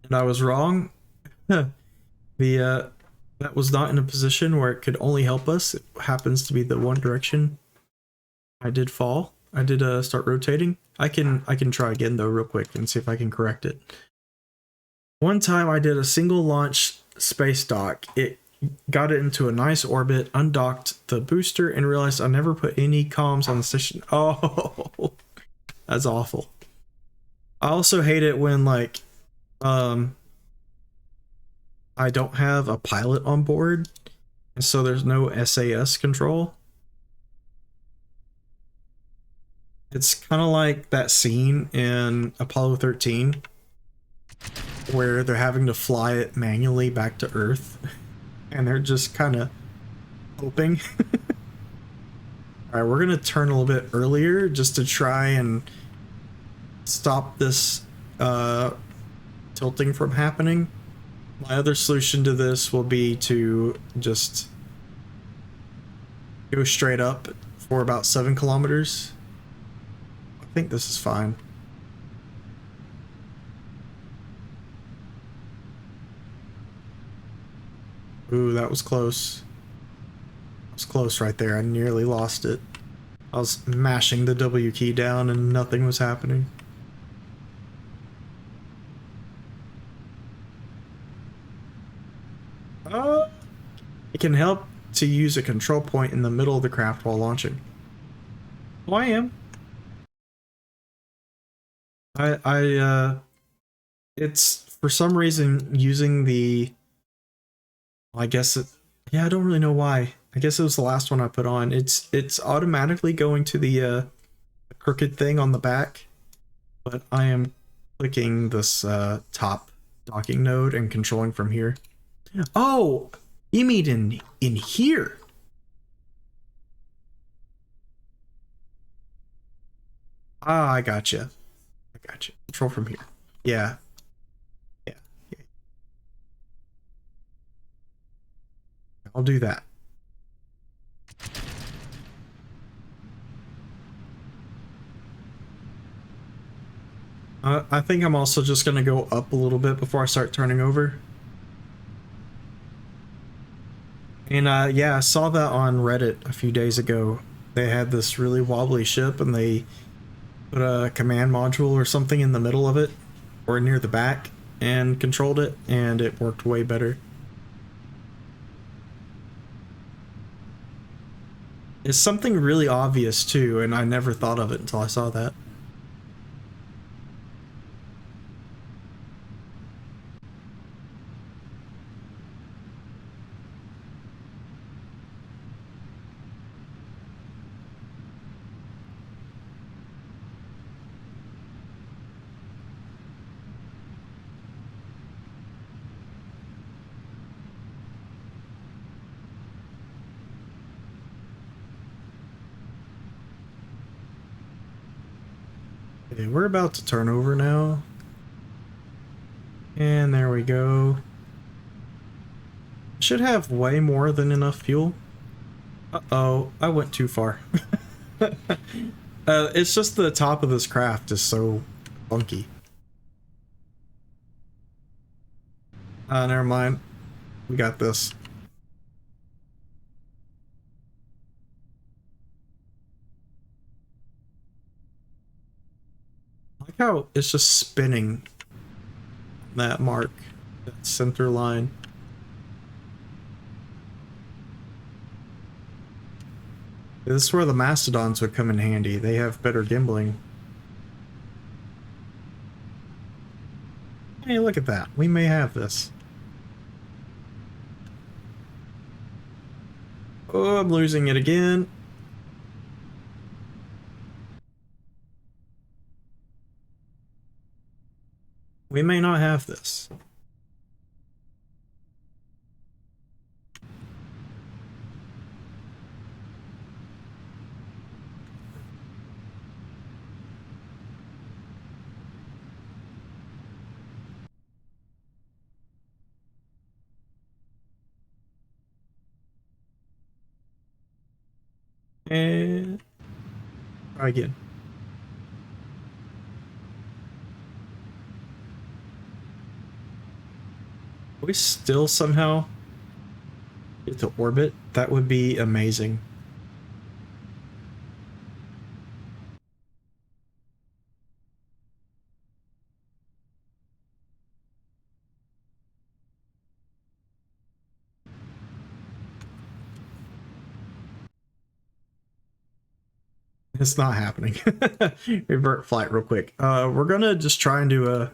And I was wrong. The that was not in a position where it could only help us. It happens to be the one direction I did fall. I did start rotating. I can try again though real quick and see if I can correct it. One time I did a single launch space dock. It got it into a nice orbit, undocked the booster, and realized I never put any comms on the station. Oh, that's awful. I also hate it when like um I don't have a pilot on board, and so there's no SAS control. It's kind of like that scene in Apollo 13 where they're having to fly it manually back to Earth, and they're just kind of hoping. All right, we're gonna turn a little bit earlier just to try and stop this tilting from happening. My other solution to this will be to just go straight up for about 7 kilometers. I think this is fine. Ooh, that was close. It was close right there. I nearly lost it. I was mashing the W key down and nothing was happening. It can help to use a control point in the middle of the craft while launching. Oh, I am. It's for some reason using the, I guess it, yeah, I don't really know why. I guess it was the last one I put on. It's automatically going to the crooked thing on the back, but I am clicking this top docking node and controlling from here. Oh, you mean in here? Ah, I gotcha. I gotcha. Control from here. Yeah. Yeah. Yeah. I'll do that. I think I'm also just gonna go up a little bit before I start turning over. And yeah, I saw that on Reddit a few days ago. They had this really wobbly ship and they put a command module or something in the middle of it or near the back and controlled it, and it worked way better. It's something really obvious too, and I never thought of it until I saw that. Okay, we're about to turn over now. And there we go. Should have way more than enough fuel. Uh-oh, I went too far. It's just the top of this craft is so funky. Never mind. We got this. I like how it's just spinning that mark, that center line. This is where the mastodons would come in handy. They have better gimbling. Hey, look at that. We may have this. Oh, I'm losing it again. We may not have this. And try again. We still somehow get to orbit? That would be amazing. It's not happening. Revert flight real quick. We're gonna just try and do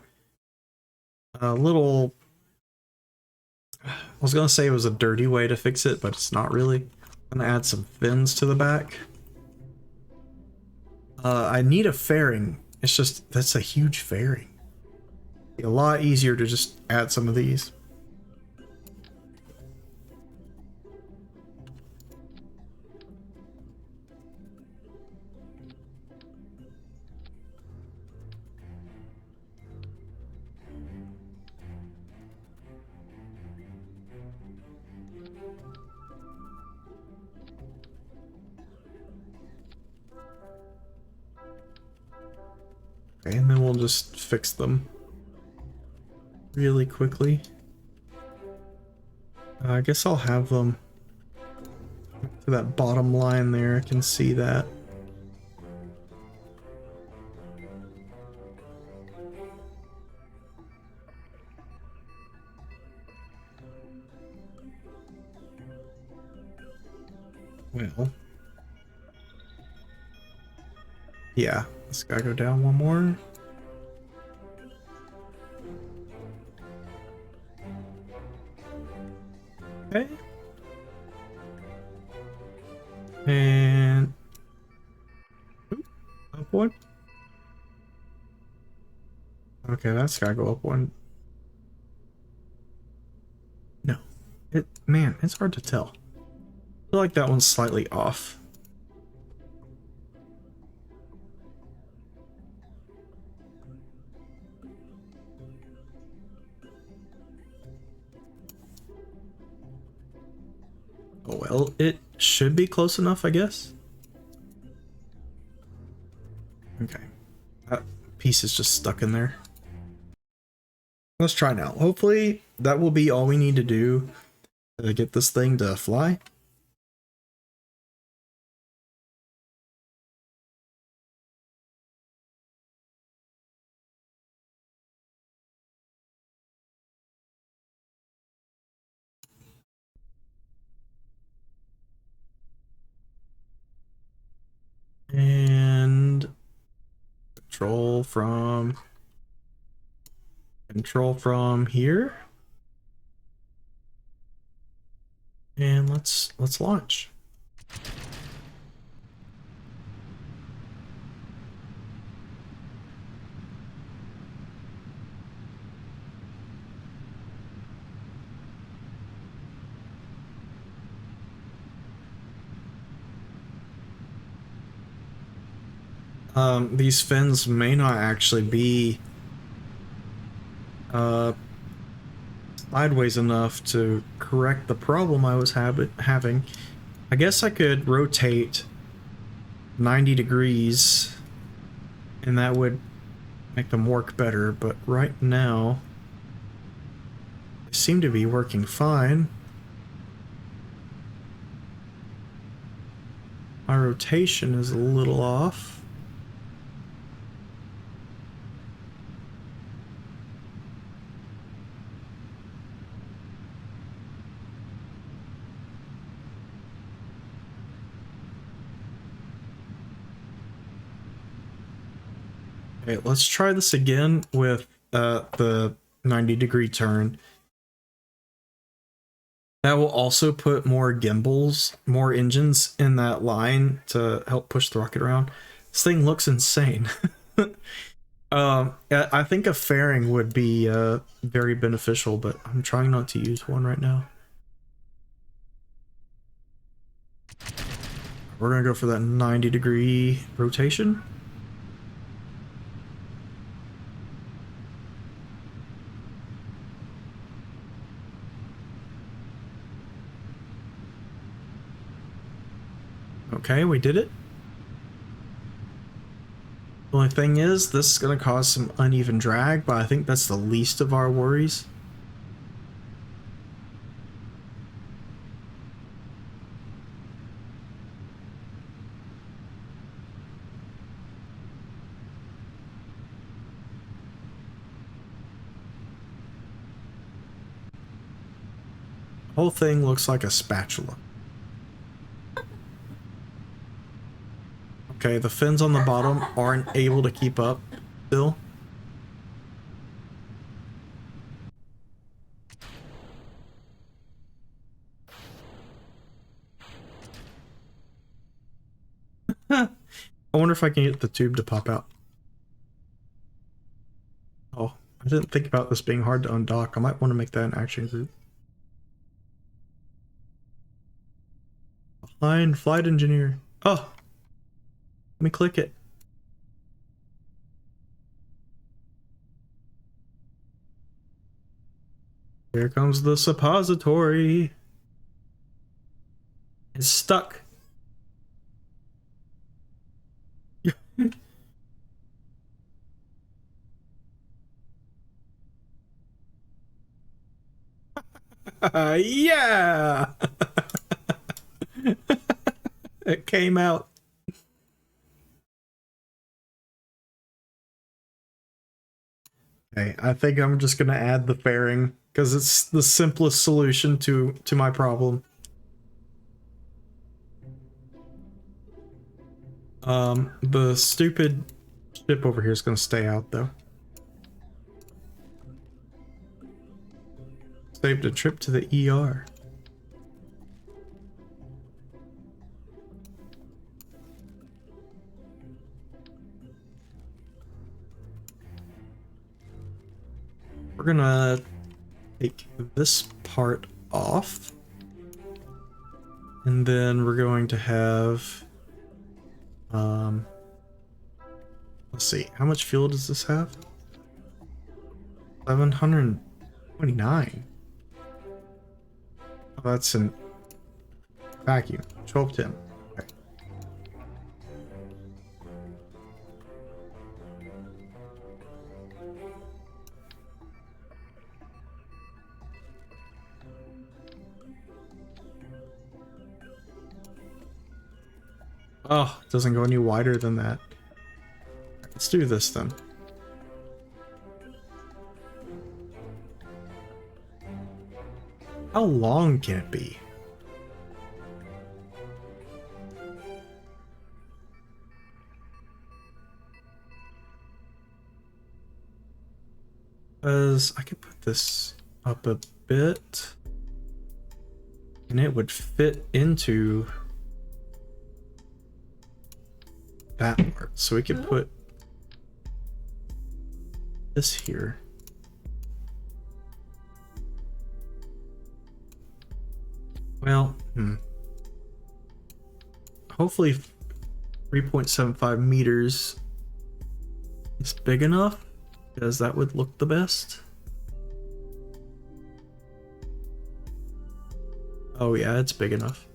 a little. I was gonna say it was a dirty way to fix it, but it's not really. I'm gonna add some fins to the back. I need a fairing. It's just that's a huge fairing. Be a lot easier to just add some of these. Okay, and then we'll just fix them really quickly. I guess I'll have them to that bottom line there. I can see that. Well, yeah, this gotta go down one more. Okay. And up one. Okay, that's gotta go up one. No, man, it's hard to tell. I feel like that one's slightly off. Oh well, it should be close enough, I guess. Okay, that piece is just stuck in there. Let's try now. Hopefully that will be all we need to do to get this thing to fly. And control from here. And let's launch. These fins may not actually be sideways enough to correct the problem I was having. I guess I could rotate 90 degrees and that would make them work better, but right now they seem to be working fine. My rotation is a little off. Okay, let's try this again with the 90-degree turn. That will also put more gimbals, more engines in that line to help push the rocket around. This thing looks insane. I think a fairing would be very beneficial, but I'm trying not to use one right now. We're gonna go for that 90-degree rotation. Okay, we did it. The only thing is, this is gonna cause some uneven drag, but I think that's the least of our worries. Whole thing looks like a spatula. Okay, the fins on the bottom aren't able to keep up still. I wonder if I can get the tube to pop out. Oh, I didn't think about this being hard to undock. I might want to make that an action group. Behind flight engineer. Oh, let me click it. Here comes the suppository. It's stuck. Yeah! It came out. Okay, I think I'm just gonna add the fairing because it's the simplest solution to my problem. The stupid ship over here is gonna stay out though. Saved a trip to the ER. We're gonna take this part off. And then we're going to have, let's see, how much fuel does this have? 729. Oh, that's in vacuum. 1210. Okay. Oh, it doesn't go any wider than that. Let's do this then. How long can it be? Because I could put this up a bit and it would fit into that part. So we could put this here. Well, hopefully 3.75 meters is big enough, because that would look the best. Oh yeah, it's big enough.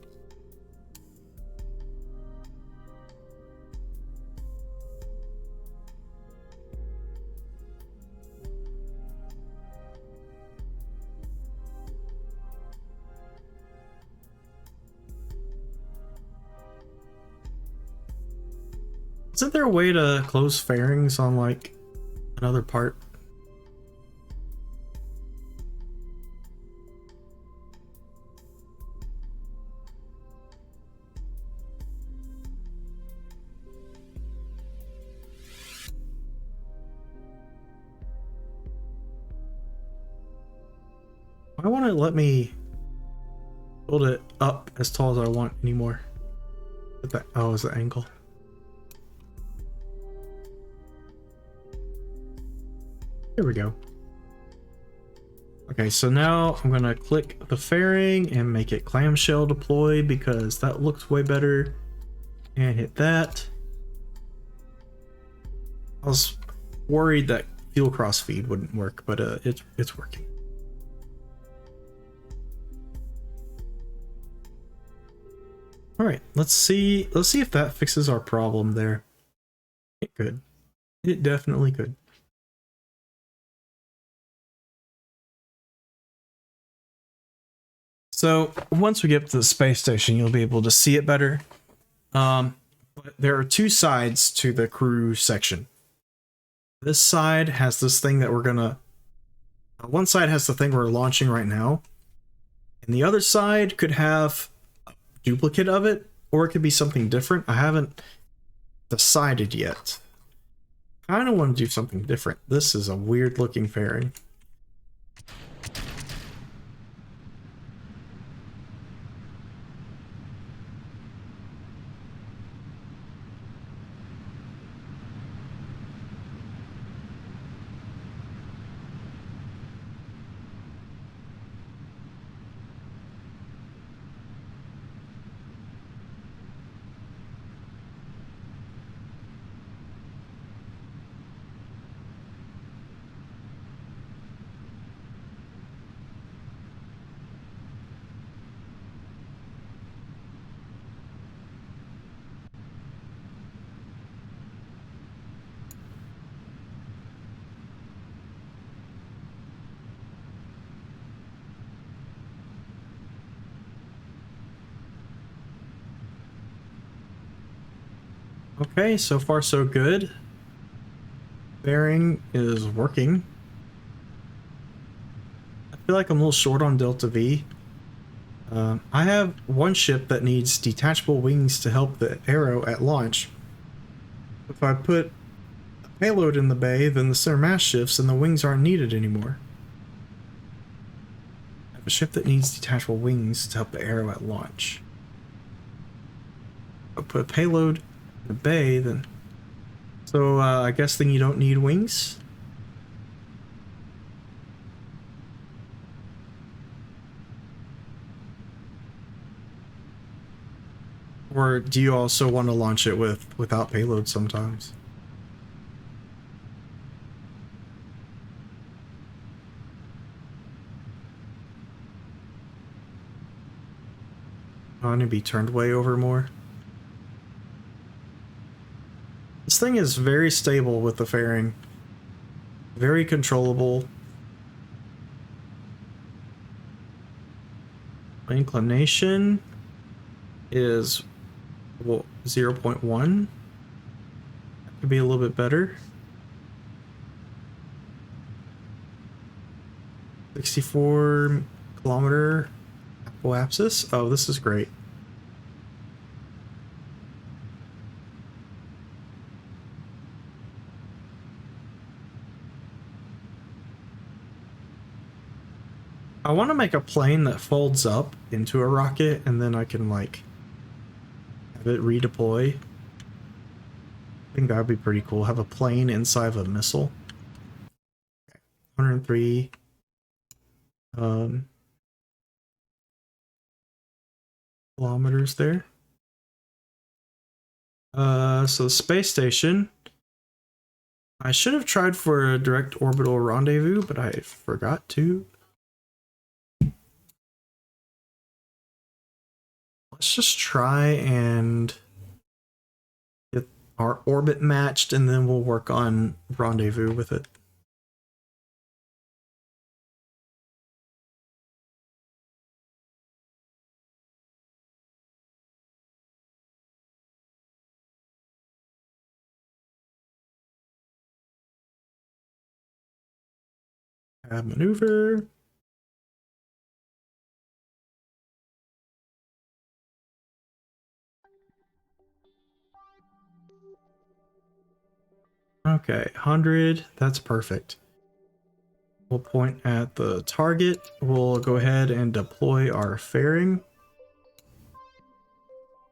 Isn't there a way to close fairings on like another part? Why won't it let me build it up as tall as I want anymore? Oh, is the angle? Here we go. Okay, so now I'm gonna click the fairing and make it clamshell deploy because that looks way better. And hit that. I was worried that fuel crossfeed wouldn't work, but it's working. All right, let's see if that fixes our problem there. It could. It definitely could. So once we get to the space station, you'll be able to see it better. But there are two sides to the crew section. This side has this thing that we're gonna... one side has the thing we're launching right now. And the other side could have a duplicate of it, or it could be something different. I haven't decided yet. I kind of want to do something different. This is a weird looking fairing. Okay, so far so good. Fairing is working. I feel like I'm a little short on Delta V. I have one ship that needs detachable wings to help the arrow at launch. If I put a payload in the bay, then the center mass shifts and the wings aren't needed anymore. I have a ship that needs detachable wings to help the arrow at launch. If I put a payload in the bay, then... So, I guess then you don't need wings? Or do you also want to launch it without payload sometimes? I want to be turned way over more. This thing is very stable with the fairing. Very controllable. My inclination is, well, 0.1. That could be a little bit better. 64 kilometer apoapsis. Oh, this is great. I want to make a plane that folds up into a rocket and then I can like have it redeploy. I think that would be pretty cool. Have a plane inside of a missile. 103 kilometers there. So the space station. I should have tried for a direct orbital rendezvous, but I forgot to. Let's just try and get our orbit matched, and then we'll work on rendezvous with it. Add maneuver. Okay, 100. That's perfect. We'll point at the target. We'll go ahead and deploy our fairing.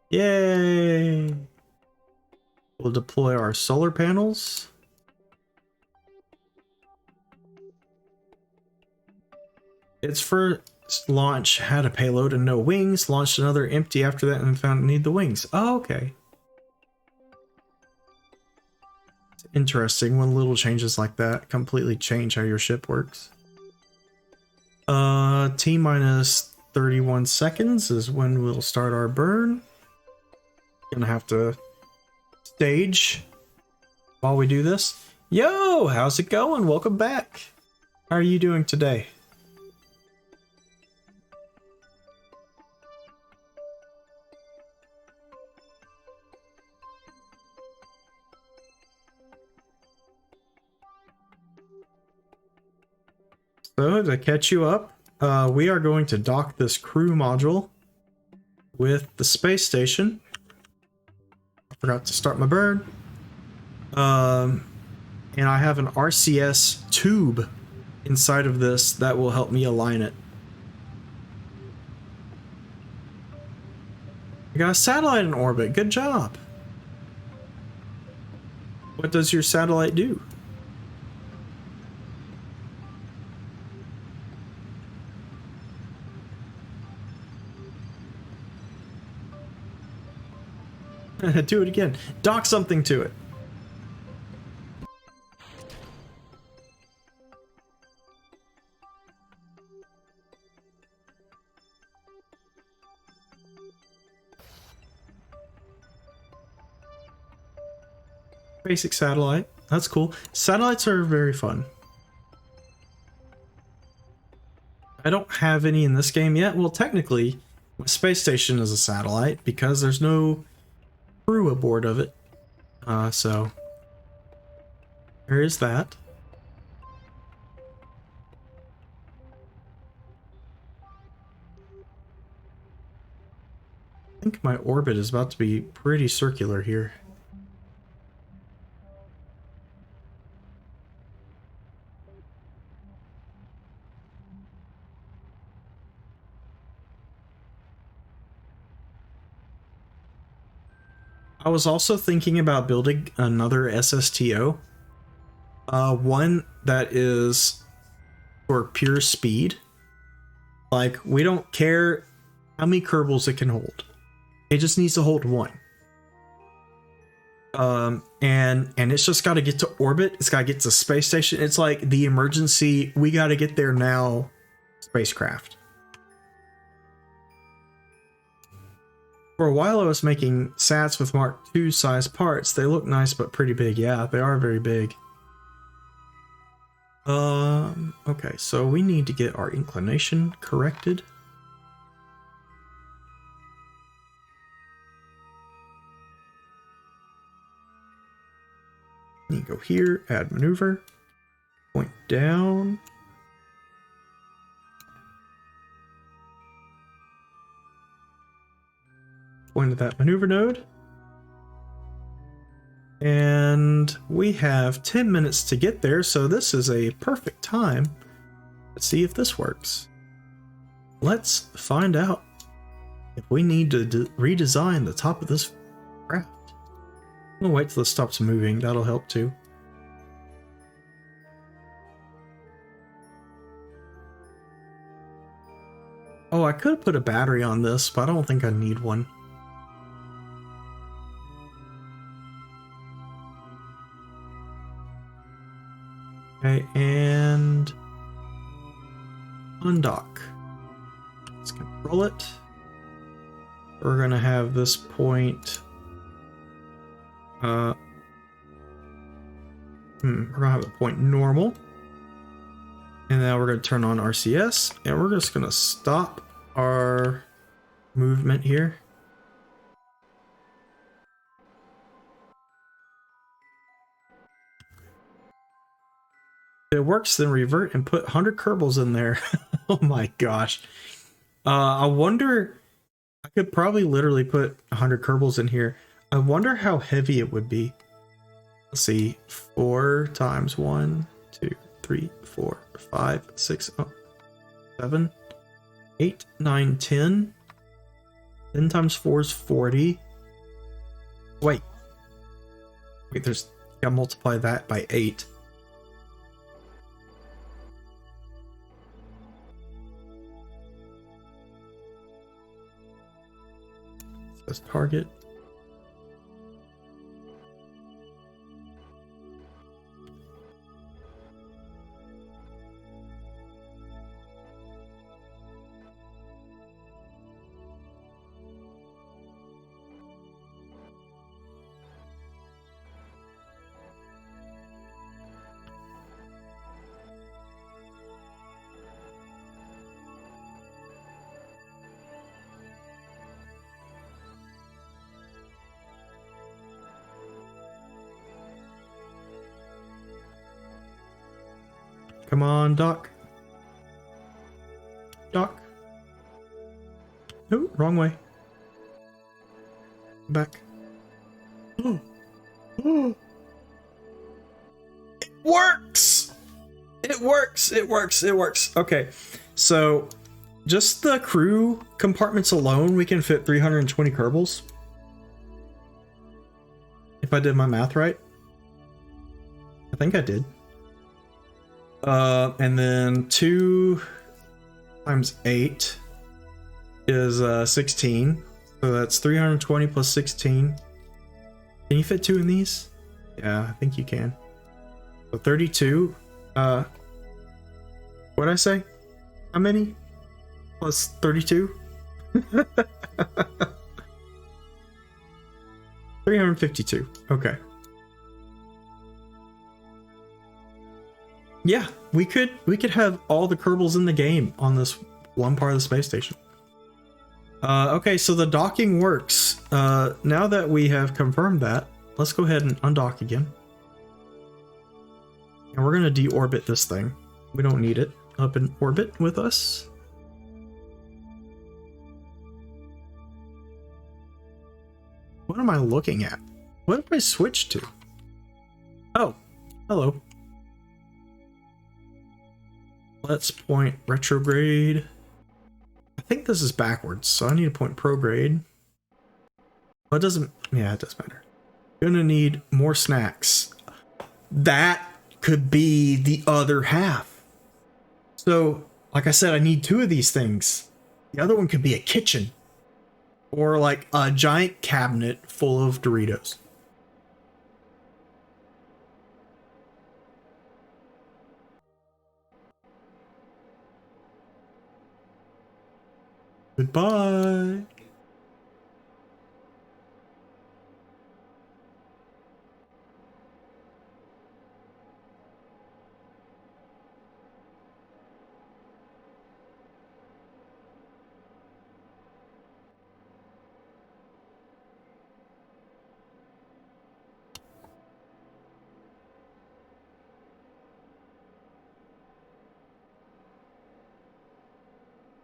Yay! We'll deploy our solar panels. Its first launch had a payload and no wings. Launched another empty after that and found it needed the wings. Oh, okay. It's interesting when little changes like that completely change how your ship works. T minus 31 seconds is when we'll start our burn. Gonna have to stage while we do this. Yo, how's it going? Welcome back. How are you doing today? So to catch you up, we are going to dock this crew module with the space station. I forgot to start my burn. And I have an RCS tube inside of this that will help me align it. I got a satellite in orbit. Good job. What does your satellite do? Do it again. Dock something to it. Basic satellite. That's cool. Satellites are very fun. I don't have any in this game yet. Well, technically, my space station is a satellite because there's no crew aboard of it. So there is that. I think my orbit is about to be pretty circular here. I was also thinking about building another SSTO. One that is for pure speed. Like, we don't care how many Kerbals it can hold. It just needs to hold one. And it's just got to get to orbit. It's got to get to space station. It's like the emergency, we got to get there now spacecraft. For a while I was making sats with Mark II size parts. They look nice but pretty big. Yeah, they are very big. Okay, so we need to get our inclination corrected. You go here, add maneuver, point down. Point at that maneuver node. And we have 10 minutes to get there, so this is a perfect time. Let's see if this works. Let's find out if we need to redesign the top of this craft. I'm gonna wait till it stops moving, that'll help too. Oh, I could put a battery on this, but I don't think I need one. Okay, and undock. Let's control it. We're gonna have this point. We're gonna have the point normal, and now we're gonna turn on RCS, and we're just gonna stop our movement here. If it works, then revert and put 100 Kerbals in there. Oh my gosh. I wonder, I could probably literally put 100 Kerbals in here. I wonder how heavy it would be. Let's see, 4 times 1, 2, 3, 4, 5, 6, 7, 8, 9, 10. 10 times 4 is 40. Wait, there's, gotta multiply that by 8. This target. Come on, Doc. Doc. Oh, wrong way. Back. Oh. Oh. It works! It works! It works! It works! Okay, so just the crew compartments alone, we can fit 320 Kerbals. If I did my math right. I think I did. And then 2 times 8 is 16. So that's 320 plus 16. Can you fit 2 in these? Yeah, I think you can. So 32. What'd I say? How many? Plus 32? 352. Okay. Yeah, we could have all the Kerbals in the game on this one part of the space station. Okay, so the docking works. Now that we have confirmed that, let's go ahead and undock again. And we're gonna deorbit this thing. We don't need it up in orbit with us. What am I looking at? What did I switch to? Oh, hello. Let's point retrograde. I think this is backwards, so I need to point prograde. Well, it doesn't, yeah, it does matter. Gonna need more snacks. That could be the other half. So, like I said, I need 2 of these things. The other one could be a kitchen. Or like a giant cabinet full of Doritos. Goodbye.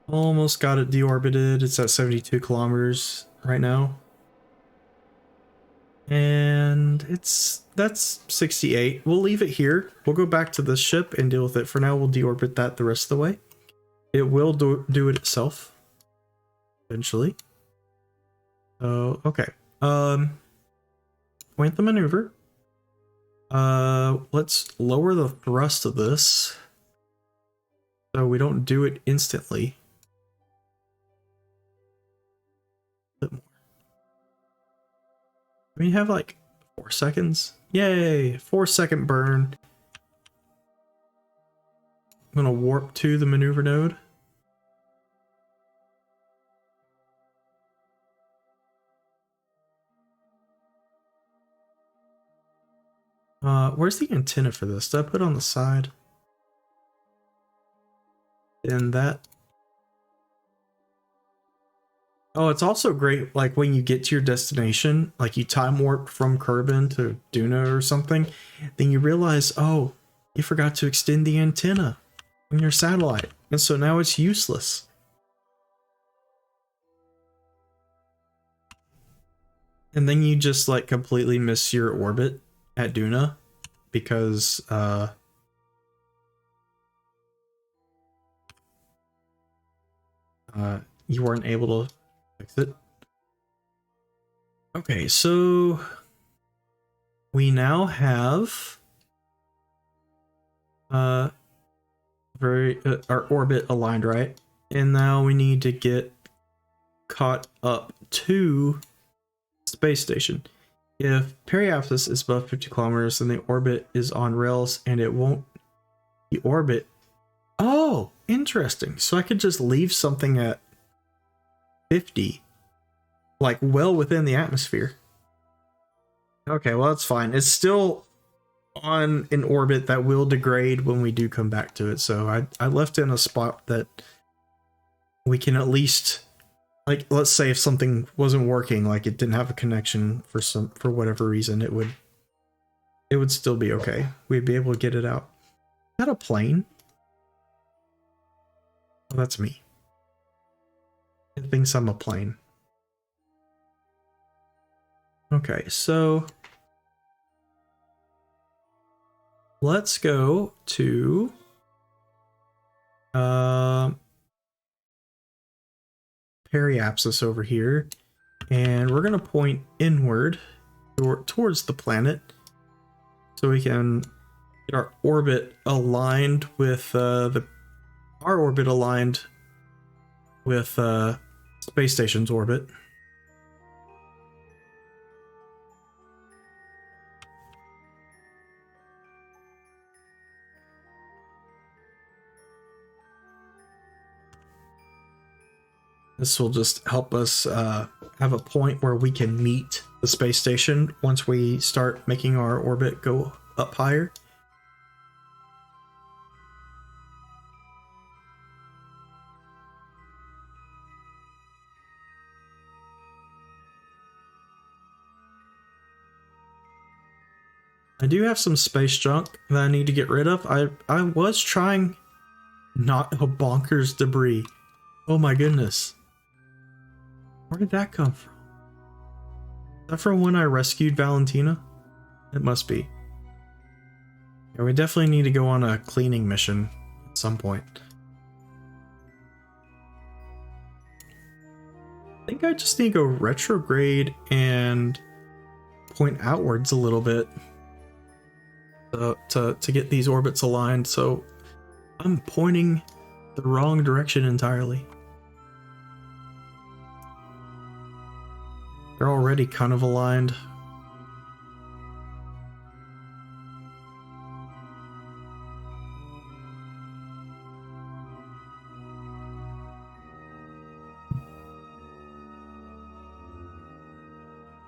Almost got it deorbited. It's at 72 kilometers right now. And that's 68. We'll leave it here. We'll go back to the ship and deal with it. For now, we'll deorbit that the rest of the way. It will do it itself eventually. Oh, okay. Point the maneuver. Let's lower the thrust of this so we don't do it instantly. A bit more. We have like 4 seconds. Yay! 4-second burn. I'm gonna warp to the maneuver node. Where's the antenna for this? Did I put it on the side? And that. Oh, it's also great, like when you get to your destination, like you time warp from Kerbin to Duna or something, then you realize, oh, you forgot to extend the antenna on your satellite, and so now it's useless. And then you just like completely miss your orbit at Duna because you weren't able to fix it. Okay, so we now have our orbit aligned right, and now we need to get caught up to space station. If periapsis is above 50 kilometers, then the orbit is on rails and it won't be orbit. Oh, interesting. So I could just leave something at 50, like well within the atmosphere. Okay, well, that's fine. It's still on an orbit that will degrade when we do come back to it. So I left in a spot that we can at least, like, let's say if something wasn't working, like it didn't have a connection for whatever reason, it would still be okay. We'd be able to get it out. Is that a plane? Oh, that's me. It thinks I'm a plane. Okay, so let's go to periapsis over here, and we're going to point inward towards the planet so we can get our orbit aligned with our orbit aligned with space station's orbit. This will just help us have a point where we can meet the space station once we start making our orbit go up higher. I do have some space junk that I need to get rid of. I was trying not a bonkers debris. Oh my goodness. Where did that come from? Is that from when I rescued Valentina? It must be. Yeah, we definitely need to go on a cleaning mission at some point. I think I just need to go retrograde and point outwards a little bit to get these orbits aligned. So I'm pointing the wrong direction entirely. They're already kind of aligned.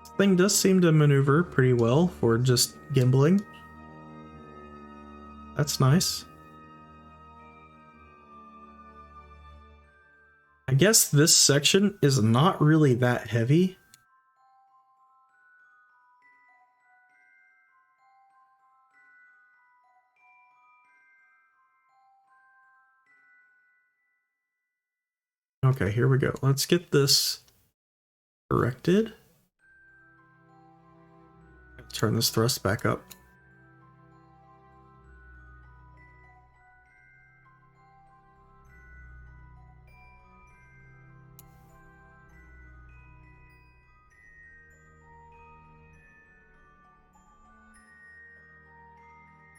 This thing does seem to maneuver pretty well for just gimbling. That's nice. I guess this section is not really that heavy. Okay, here we go. Let's get this corrected. Turn this thrust back up.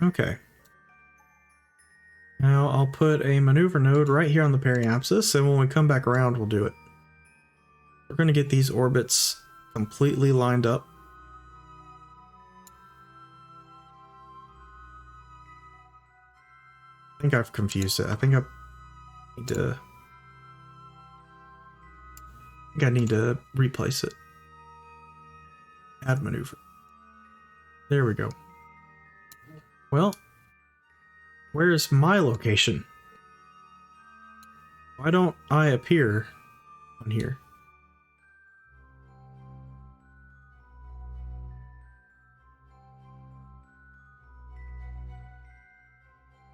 Okay. Now I'll put a maneuver node right here on the periapsis, and when we come back around, we'll do it. We're going to get these orbits completely lined up. I think I've confused it. I think I need to replace it. Add maneuver. There we go. Well, where's my location? Why don't I appear on here?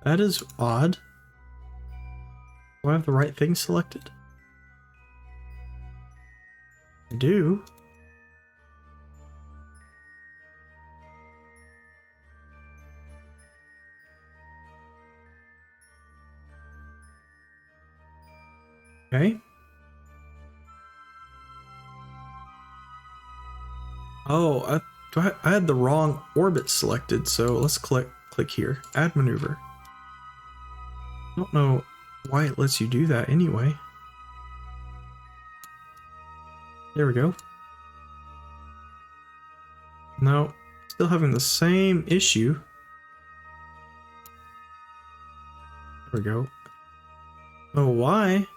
That is odd. Do I have the right thing selected? I do. Okay. Oh, I had the wrong orbit selected, so let's click here. Add maneuver. I don't know why it lets you do that anyway. There we go. No, still having the same issue. There we go. Oh, why?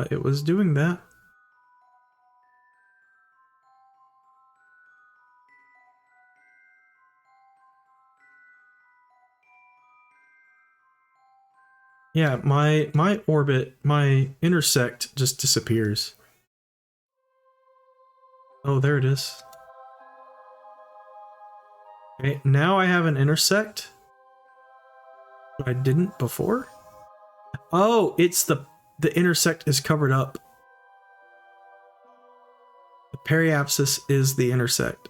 It was doing that. Yeah, my orbit, my intersect just disappears. Oh, there it is. Okay, now I have an intersect. I didn't before. Oh, it's the intersect is covered up. The periapsis is the intersect.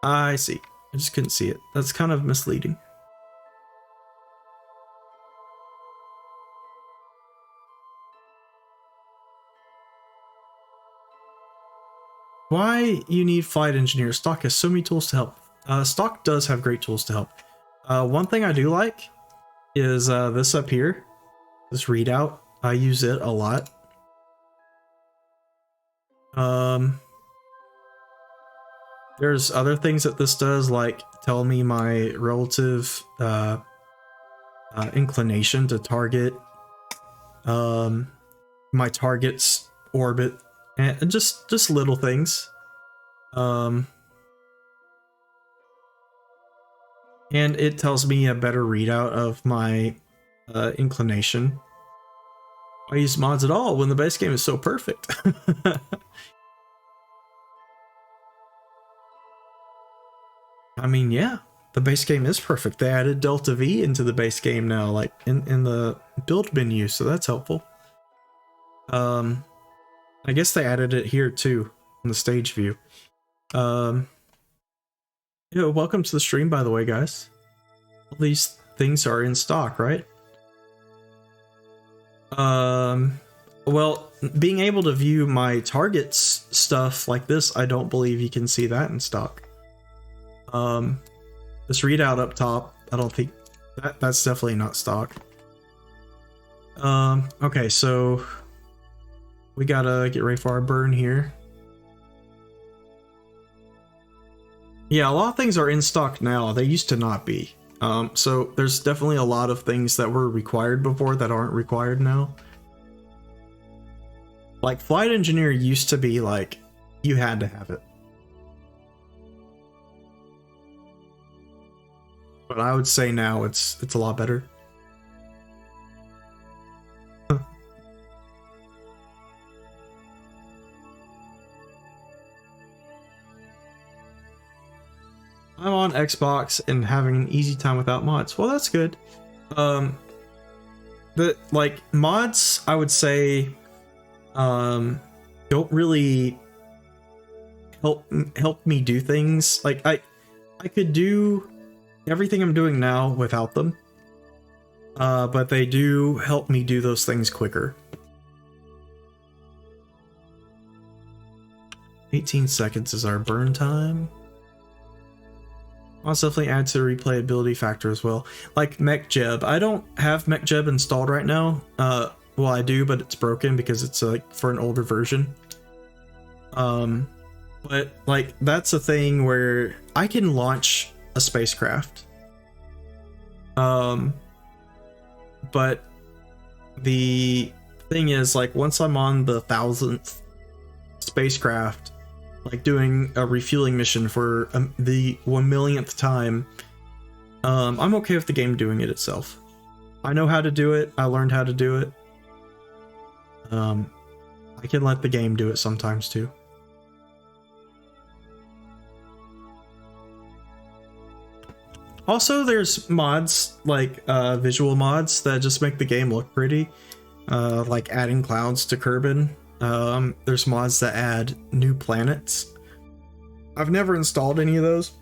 I see. I just couldn't see it. That's kind of misleading. Why you need flight engineer? Stock has so many tools to help. Stock does have great tools to help. One thing I do like is this up here, this readout. I use it a lot. There's other things that this does, like tell me my relative inclination to target, my target's orbit, and just little things. And it tells me a better readout of my inclination. I use mods at all when the base game is so perfect. I mean, yeah, the base game is perfect. They added Delta V into the base game now, like in the build menu, so that's helpful. I guess they added it here too, in the stage view. Yeah, welcome to the stream, by the way, guys. All these things are in stock, right? Well, being able to view my targets stuff like this, I don't believe you can see that in stock. This readout up top, I don't think that's definitely not stock. Okay, so we gotta get ready for our burn here. Yeah, a lot of things are in stock now. They used to not be. So there's definitely a lot of things that were required before that aren't required now. Like Flight Engineer used to be like, you had to have it. But I would say now it's a lot better. I'm on Xbox and having an easy time without mods. Well, that's good. The like mods, I would say, don't really help me do things. Like I could do everything I'm doing now without them. But they do help me do those things quicker. 18 seconds is our burn time. I'll definitely add to the replayability factor as well. Like MechJeb. I don't have MechJeb installed right now. Well, I do, but it's broken because it's like for an older version. But like that's a thing where I can launch a spacecraft. But the thing is, like, once I'm on the 1000th spacecraft, like doing a refueling mission for the 1,000,000th time, I'm okay with the game doing it itself. I know how to do it. I learned how to do it. I can let the game do it sometimes too. Also, there's mods, like visual mods, that just make the game look pretty. Like adding clouds to Kerbin. There's mods that add new planets. I've never installed any of those.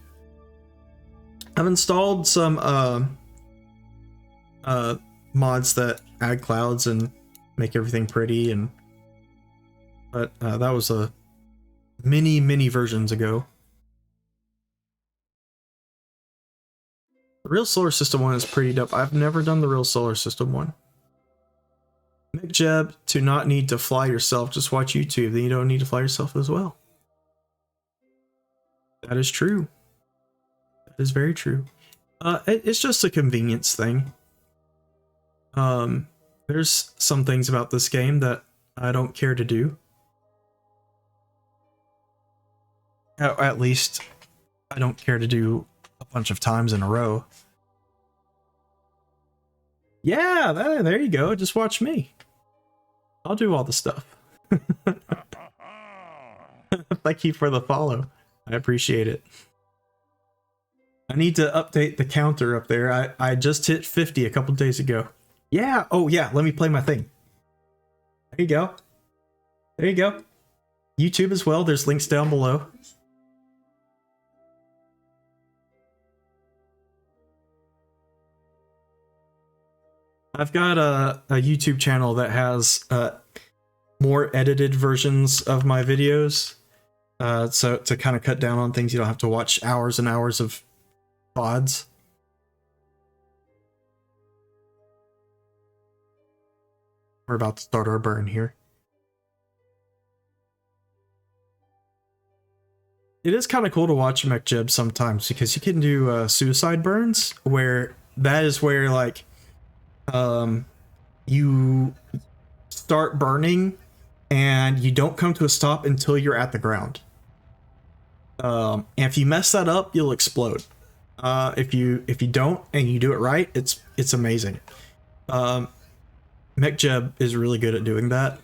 I've installed some mods that add clouds and make everything pretty, but that was a many versions ago. The real solar system one is pretty dope. I've never done the real solar system one. McJeb, to not need to fly yourself, just watch YouTube. Then you don't need to fly yourself as well. That is true. That is very true. It's just a convenience thing. There's some things about this game that I don't care to do. At least I don't care to do a bunch of times in a row. Yeah, there you go. Just watch me. I'll do all the stuff. Thank you for the follow. I appreciate it. I need to update the counter up there. I just hit 50 a couple days ago. Yeah. Oh, yeah. Let me play my thing. There you go. There you go. YouTube as well. There's links down below. I've got a YouTube channel that has more edited versions of my videos. So to kind of cut down on things, you don't have to watch hours and hours of VODs. We're about to start our burn here. It is kind of cool to watch McJeb sometimes because you can do suicide burns where that is where like you start burning and you don't come to a stop until you're at the ground. And if you mess that up, you'll explode. If you don't and you do it right, it's amazing. McJeb is really good at doing that.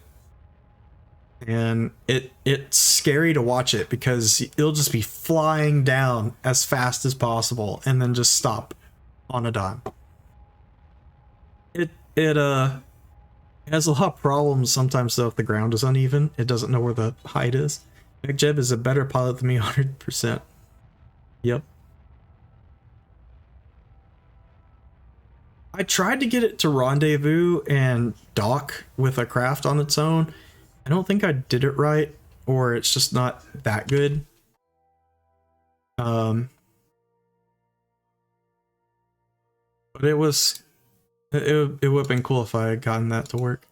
And it's scary to watch it because it'll just be flying down as fast as possible and then just stop on a dime. It has a lot of problems sometimes though if the ground is uneven. It doesn't know where the height is. McJeb is a better pilot than me 100%. Yep. I tried to get it to rendezvous and dock with a craft on its own. I don't think I did it right, or it's just not that good. But it would have been cool if I had gotten that to work.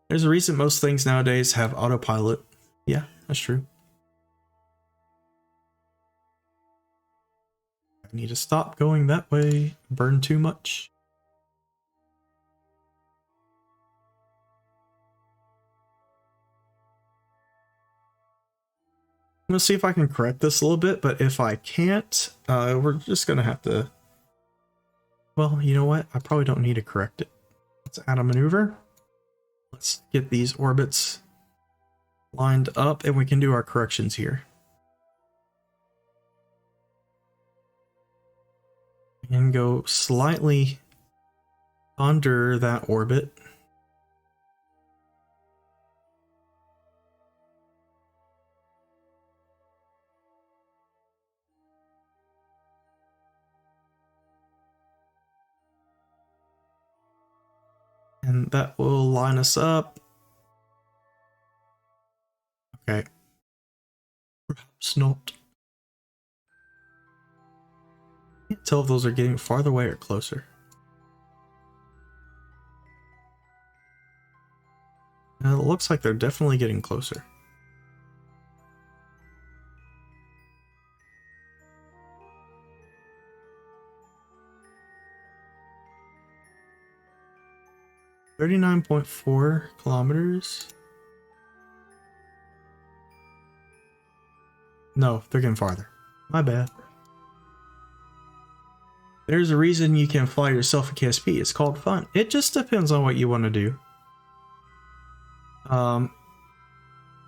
There's a reason most things nowadays have autopilot. Yeah, that's true. I need to stop going that way. Burn too much. I'm gonna see if I can correct this a little bit, but if I can't, we're just gonna have to... Well, you know what? I probably don't need to correct it. Let's add a maneuver. Let's get these orbits lined up and we can do our corrections here. And go slightly under that orbit. And that will line us up. Okay. Perhaps not. Can't tell if those are getting farther away or closer. It looks like they're definitely getting closer. $39.4 kilometers. No, they're getting farther. My bad. There's a reason you can fly yourself a KSP. It's called fun. It just depends on what you want to do.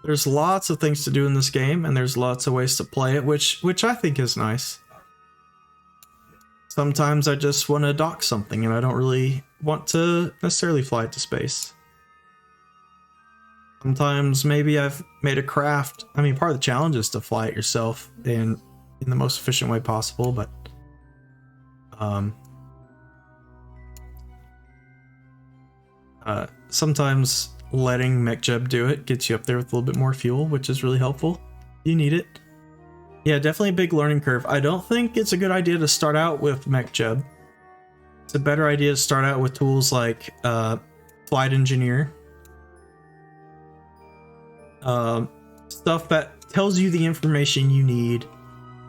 There's lots of things to do in this game, and there's lots of ways to play it, which I think is nice. Sometimes I just want to dock something, and I don't really want to necessarily fly it to space. Sometimes maybe I've made a craft. I mean, part of the challenge is to fly it yourself in the most efficient way possible, but sometimes letting McJeb do it gets you up there with a little bit more fuel, which is really helpful. You need it. Yeah, definitely a big learning curve. I don't think it's a good idea to start out with McJeb. It's a better idea to start out with tools like flight engineer. Stuff that tells you the information you need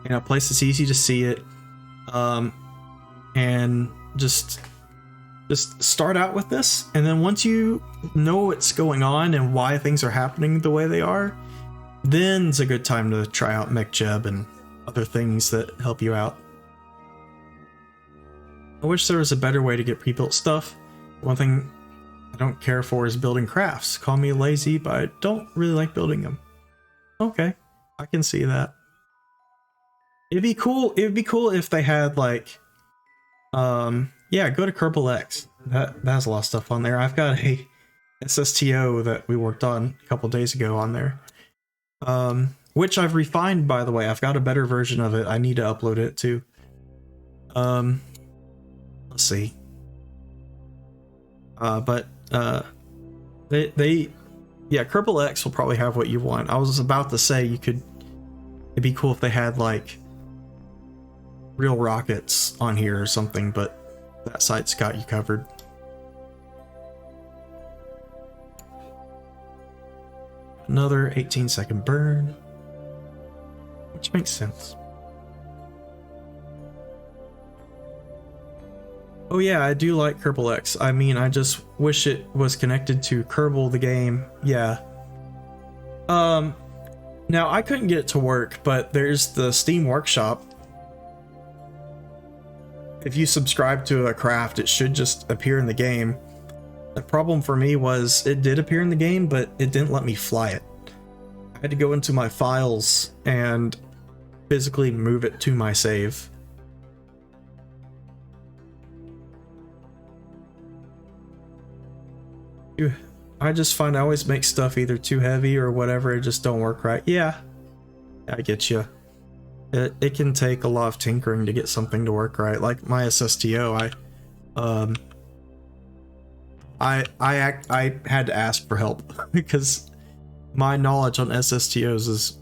in a place that's easy to see it. And just start out with this, and then once you know what's going on and why things are happening the way they are, then it's a good time to try out MechJeb and other things that help you out. I wish there was a better way to get pre-built stuff. One thing I don't care for is building crafts. Call me lazy, but I don't really like building them. Okay, I can see that. It'd be cool if they had like yeah, go to Kerbal X. That has a lot of stuff on there. I've got a SSTO that we worked on a couple days ago on there. Which I've refined, by the way. I've got a better version of it. I need to upload it too. Let's see. Yeah, Kerbal X will probably have what you want. I was about to say it'd be cool if they had like real rockets on here or something, but that site's got you covered. Another 18-second burn, which makes sense. Oh yeah, I do like Kerbal X. I mean, I just wish it was connected to Kerbal the game. Yeah. Now I couldn't get it to work, but there's the Steam Workshop. If you subscribe to a craft, it should just appear in the game. The problem for me was it did appear in the game, but it didn't let me fly it. I had to go into my files and physically move it to my save. I just find I always make stuff either too heavy or whatever, it just don't work right. Yeah, I get you. It can take a lot of tinkering to get something to work right. Like my SSTO, I had to ask for help because my knowledge on SSTOs is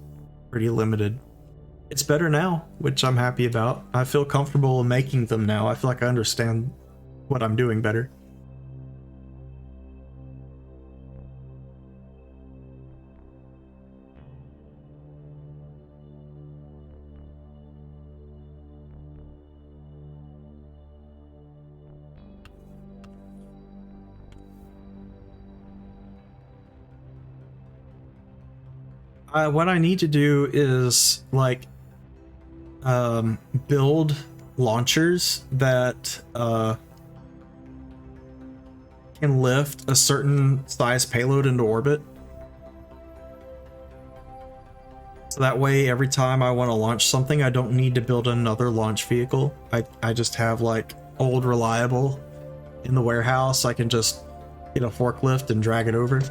pretty limited. It's better now, which I'm happy about. I feel comfortable making them now. I feel like I understand what I'm doing better. What I need to do is like build launchers that can lift a certain size payload into orbit. So that way every time I want to launch something, I don't need to build another launch vehicle. I just have like old reliable in the warehouse. I can just get a forklift and drag it over.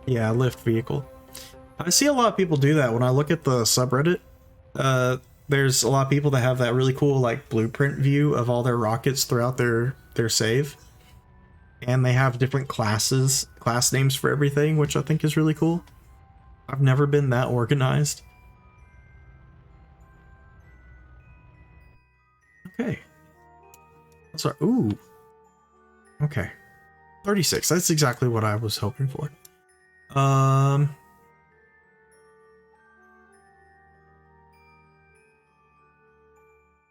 Yeah, lift vehicle. I see a lot of people do that when I look at the subreddit. There's a lot of people that have that really cool like blueprint view of all their rockets throughout their save. And they have different class names for everything, which I think is really cool. I've never been that organized. Okay. Sorry. Ooh. Okay. 36. That's exactly what I was hoping for.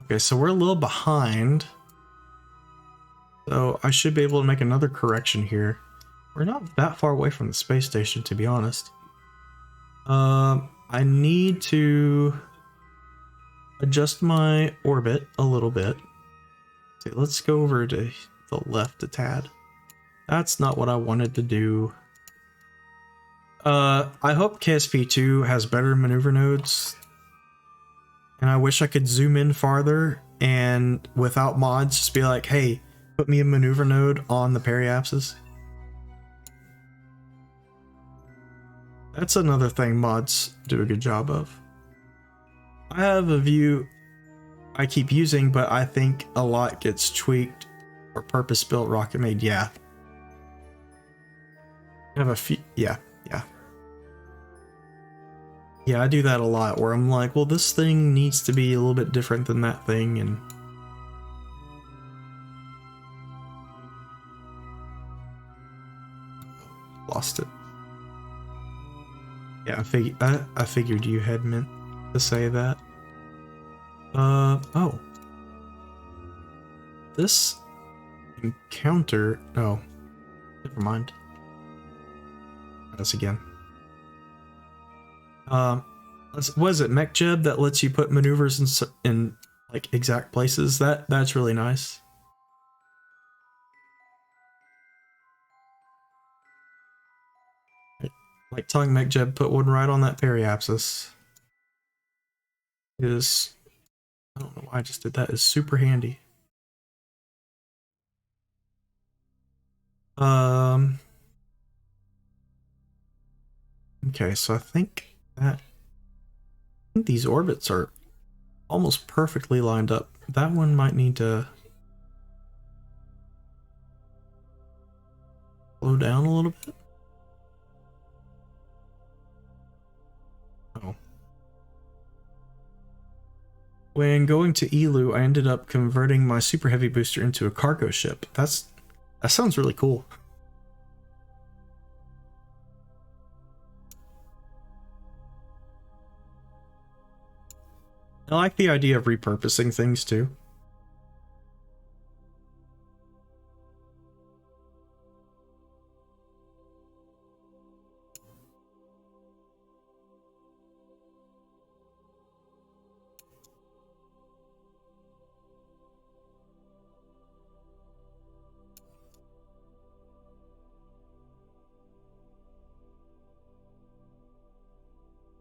Okay, so we're a little behind. So I should be able to make another correction here. We're not that far away from the space station, to be honest. I need to adjust my orbit a little bit. Okay, let's go over to the left a tad. That's not what I wanted to do. I hope KSP2 has better maneuver nodes. And I wish I could zoom in farther and without mods just be like, hey, put me a maneuver node on the periapsis. That's another thing mods do a good job of. I have a view I keep using, but I think a lot gets tweaked or purpose-built rocket made. Yeah. I have a few. Yeah. Yeah, I do that a lot where I'm like, well, this thing needs to be a little bit different than that thing, and lost it. Yeah, I figured you had meant to say that. Oh. This encounter... Oh, never mind. Try this again. Was it MechJeb that lets you put maneuvers in like exact places? That's really nice. Like telling MechJeb put one right on that periapsis is... I don't know why I just did that. Is super handy. Okay, so I think these orbits are almost perfectly lined up. That one might need to slow down a little bit. Oh. When going to Elu, I ended up converting my super heavy booster into a cargo ship. That sounds really cool. I like the idea of repurposing things too.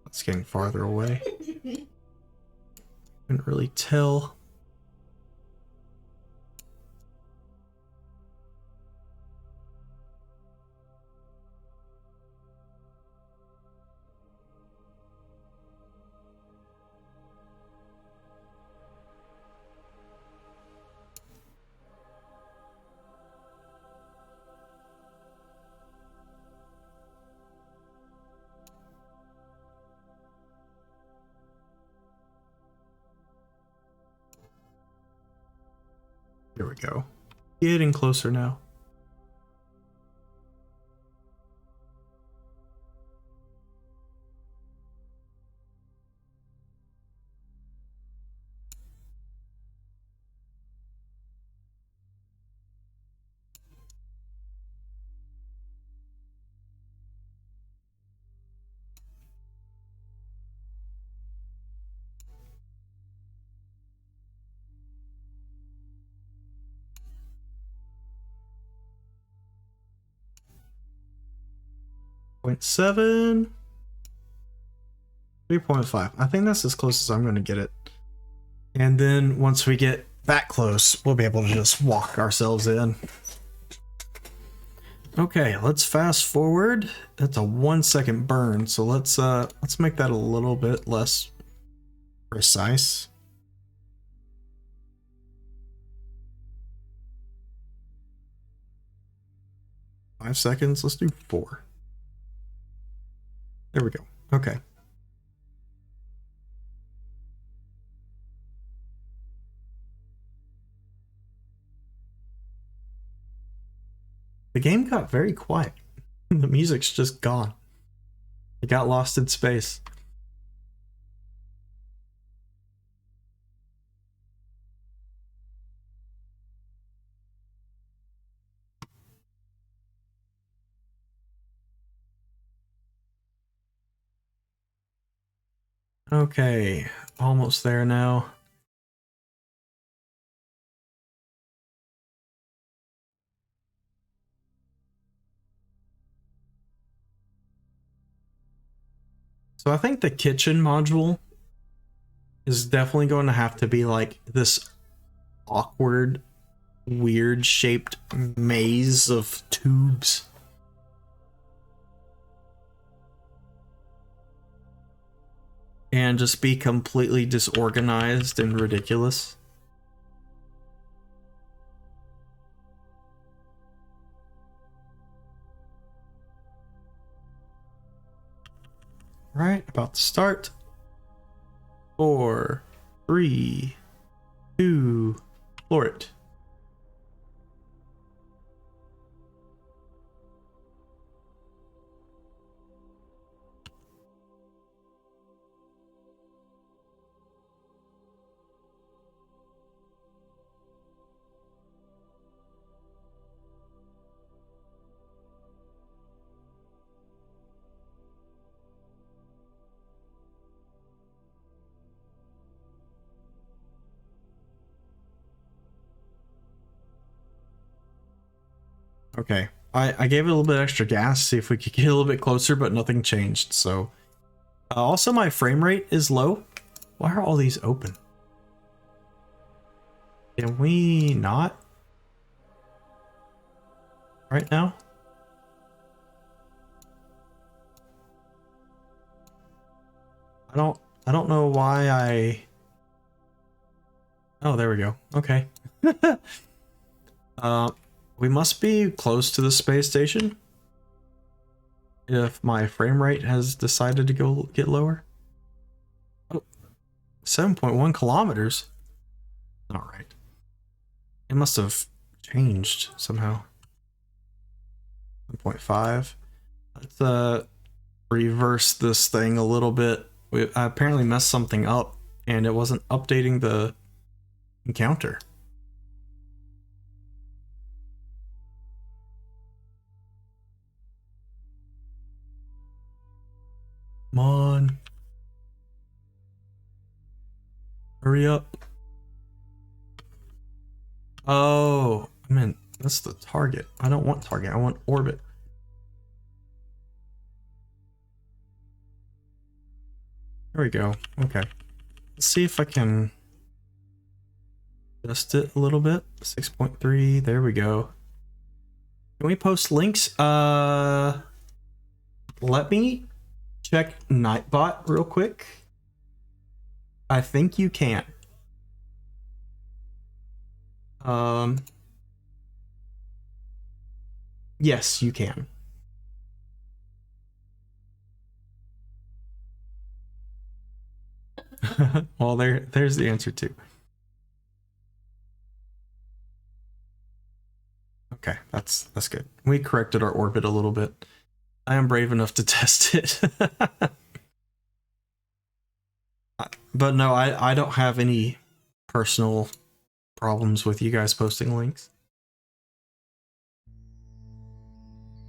It's getting farther away. Couldn't really tell. Here we go. Getting closer now. .7, 3.5. I think that's as close as I'm going to get it. And then once we get that close, we'll be able to just walk ourselves in. Okay, let's fast forward. That's a 1 second burn, so let's make that a little bit less precise. Five seconds. Let's do 4. There we go. Okay. The game got very quiet. The music's just gone. It got lost in space. Okay, almost there now. So I think the kitchen module is definitely going to have to be like this awkward, weird shaped maze of tubes. And just be completely disorganized and ridiculous. Right, about to start. 4, 3, 2, floor it. Okay, I gave it a little bit extra gas, see if we could get a little bit closer, but nothing changed, so. Also, my frame rate is low. Why are all these open? Can we not? Right now? I don't know why Oh, there we go. Okay. uh, we must be close to the space station. If my frame rate has decided to get lower. Oh, 7.1 kilometers. All right. It must have changed somehow. 1.5. Let's reverse this thing a little bit. I apparently messed something up and it wasn't updating the encounter. Come on. Hurry up. Oh, I meant that's the target. I don't want target. I want orbit. There we go. Okay. Let's see if I can adjust it a little bit. 6.3. There we go. Can we post links? Let me check Nightbot real quick. I think you can. Yes, you can. Well, there's the answer too. Okay, that's good. We corrected our orbit a little bit. I am brave enough to test it. But no, I don't have any personal problems with you guys posting links.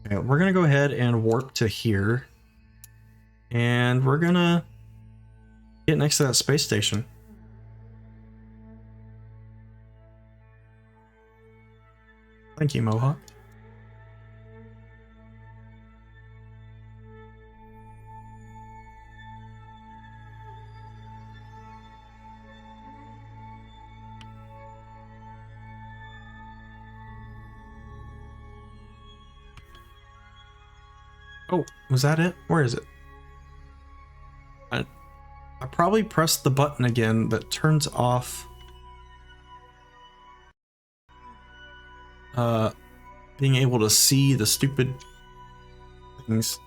Okay, we're gonna go ahead and warp to here. And we're gonna get next to that space station. Thank you, Mohawk. Oh, was that it? Where is it? I probably pressed the button again that turns off being able to see the stupid things.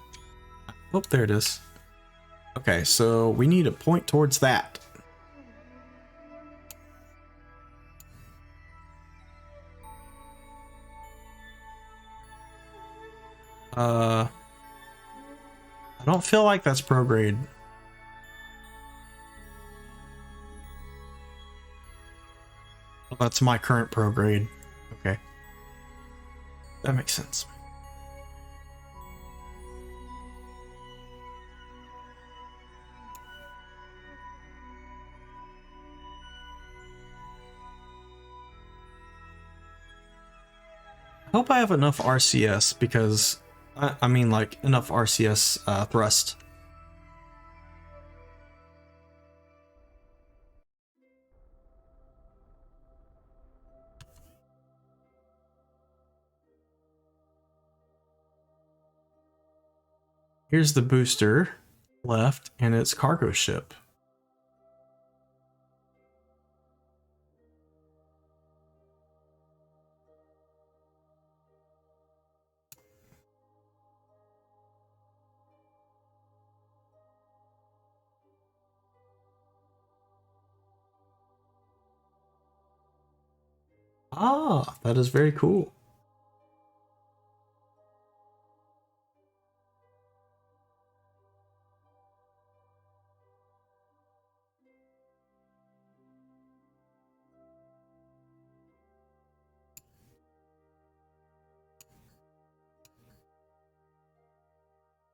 Oh, there it is. Okay, so we need to point towards that. I don't feel like that's prograde. Well, that's my current prograde. Okay. That makes sense. I hope I have enough RCS because, I mean like enough RCS thrust. Here's the booster left and its cargo ship. Ah, that is very cool.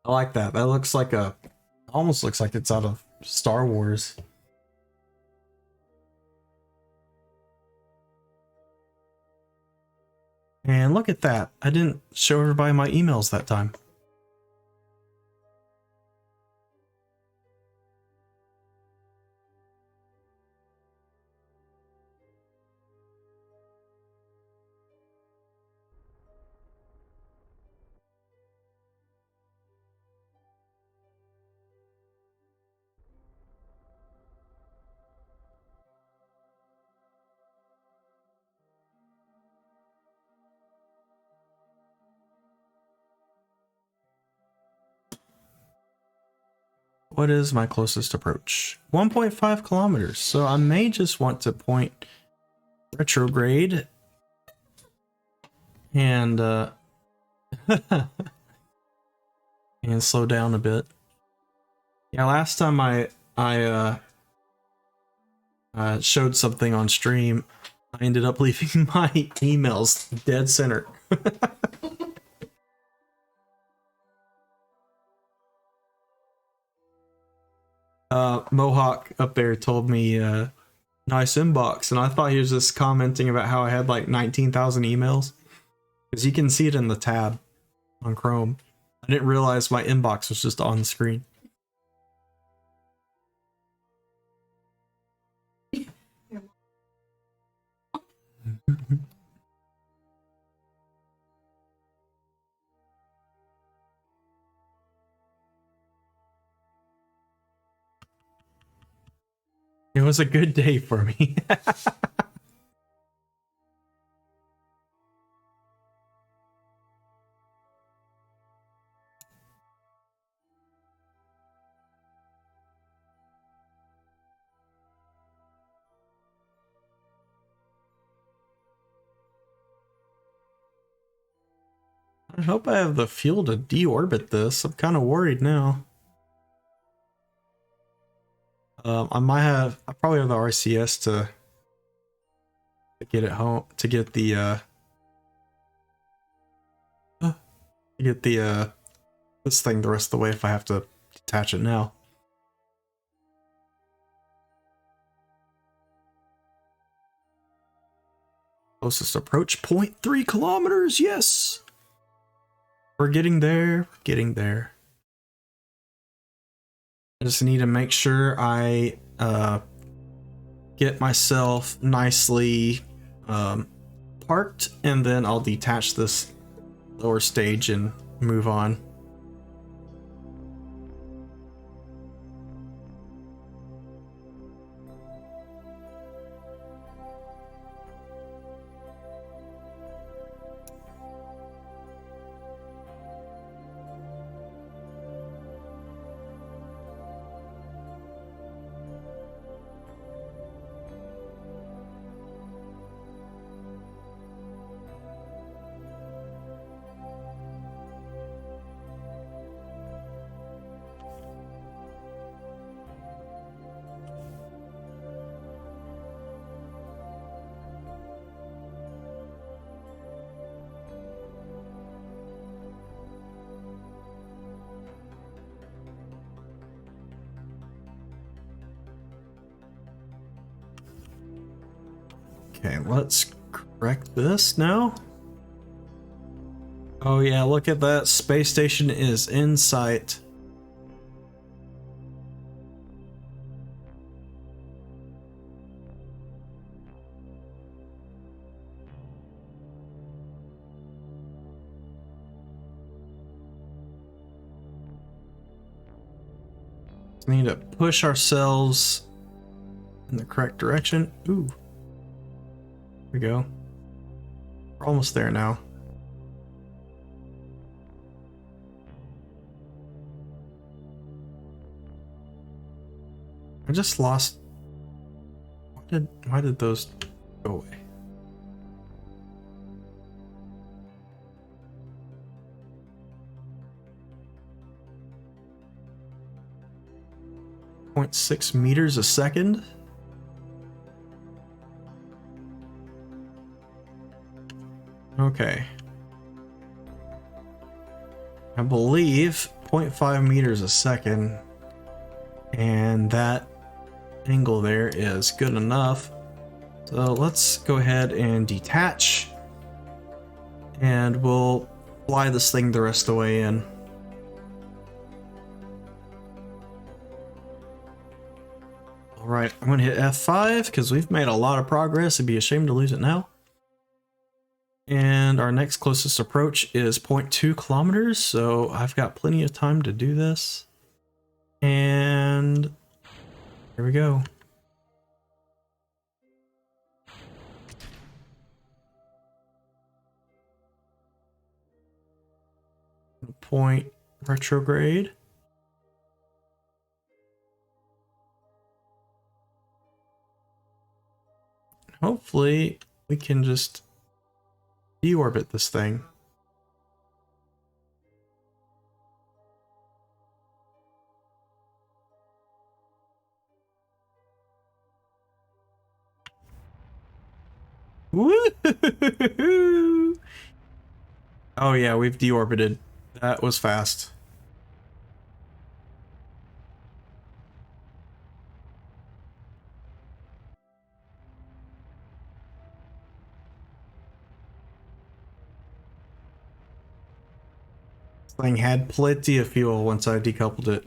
I like that. That looks like almost looks like it's out of Star Wars. And look at that. I didn't show everybody my emails that time. What is my closest approach? 1.5 kilometers. So I may just want to point retrograde and and slow down a bit. Yeah, last time I showed something on stream, I ended up leaving my emails dead center. Mohawk up there told me nice inbox, and I thought he was just commenting about how I had like 19,000 emails, because you can see it in the tab on Chrome. I didn't realize my inbox was just on the screen. It was a good day for me. I hope I have the fuel to deorbit this. I'm kind of worried now. I probably have the RCS to get it home, to get the this thing the rest of the way if I have to detach it now. Closest approach, 0.3 kilometers, yes! We're getting there, getting there. I just need to make sure I get myself nicely parked, and then I'll detach this lower stage and move on. Okay, let's correct this now. Oh yeah, look at that. Space station is in sight. We need to push ourselves in the correct direction. Ooh. There we go. We're almost there now. I just lost. Why did those go away? 0.6 meters a second. Okay. I believe 0.5 meters a second, and that angle there is good enough. So let's go ahead and detach, and we'll fly this thing the rest of the way in. Alright, I'm going to hit F5 because we've made a lot of progress. It'd be a shame to lose it now. And our next closest approach is 0.2 kilometers, so I've got plenty of time to do this. And here we go. Point retrograde. Hopefully we can just deorbit this thing. Woo! Oh yeah, we've deorbited. That was fast. This thing had plenty of fuel once I decoupled it.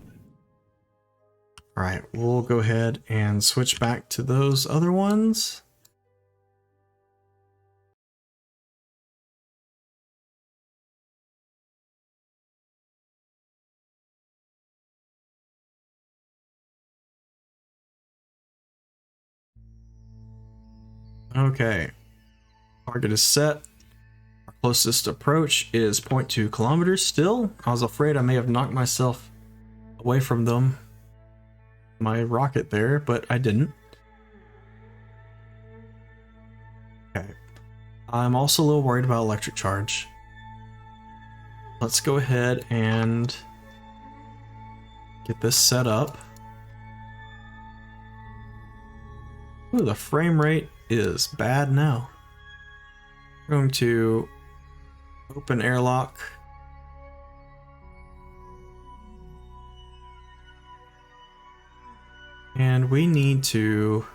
Alright, we'll go ahead and switch back to those other ones. Okay, target is set. Our closest approach is 0.2 kilometers still. I was afraid I may have knocked myself away from them, my rocket there, but I didn't. Okay, I'm also a little worried about electric charge. Let's go ahead and get this set up. Ooh, the frame rate is bad now. We're going to open airlock. And we need to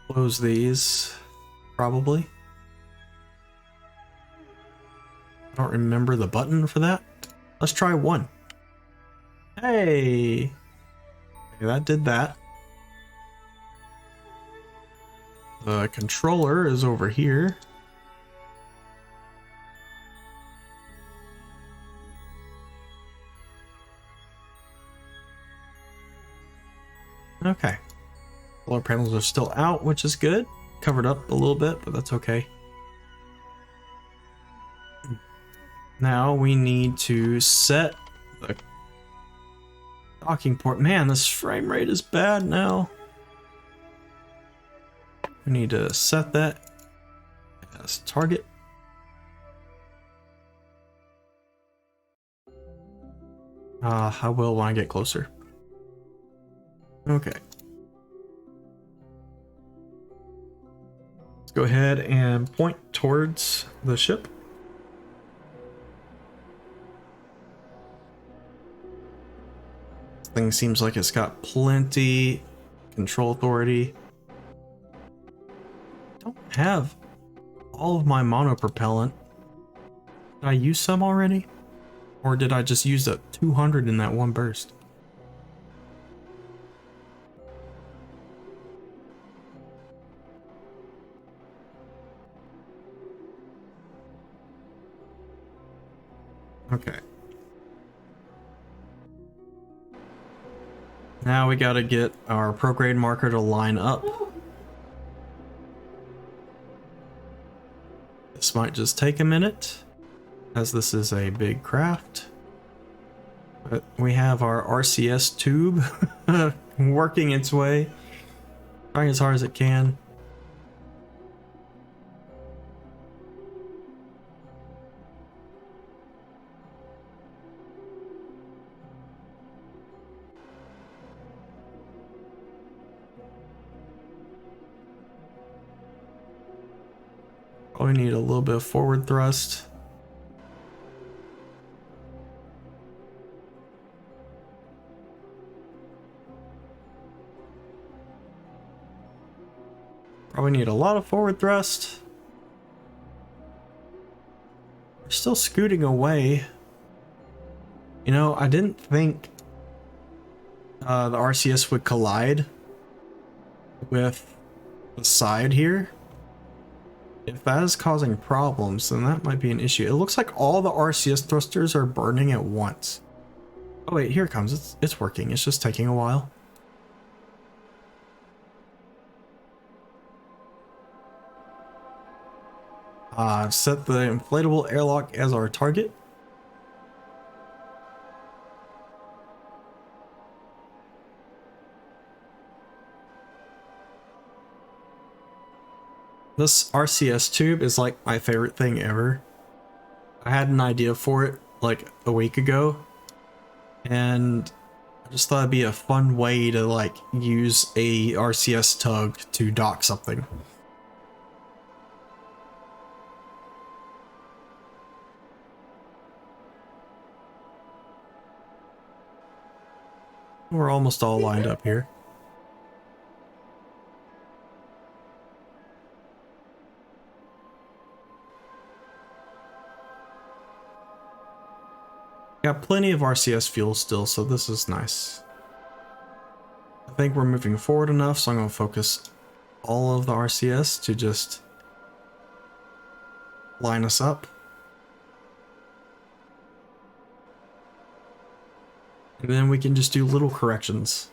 close these, probably. I don't remember the button for that. Let's try one. Hey! Okay, that did that. The controller is over here. Okay. Solar panels are still out, which is good. Covered up a little bit, but that's okay. Now we need to set the docking port. Man, this frame rate is bad now. We need to set that as target. I will when I get closer. Okay. Let's go ahead and point towards the ship. This thing seems like it's got plenty control authority. I don't have all of my monopropellant. Did I use some already? Or did I just use a 200 in that one burst? Okay. Now we gotta get our prograde marker to line up. This might just take a minute, as this is a big craft. But we have our RCS tube working its way, trying as hard as it can. Probably need a little bit of forward thrust. Probably need a lot of forward thrust. We're still scooting away. You know, I didn't think the RCS would collide with the side here. If that is causing problems, then that might be an issue. It looks like all the RCS thrusters are burning at once. Oh wait, here it comes. It's working. It's just taking a while. Set the inflatable airlock as our target. This RCS tube is like my favorite thing ever. I had an idea for it like a week ago, and I just thought it'd be a fun way to like use a RCS tug to dock something. We're almost all lined up here. Got plenty of RCS fuel still, so this is nice. I think we're moving forward enough, so I'm going to focus all of the RCS to just line us up. And then we can just do little corrections.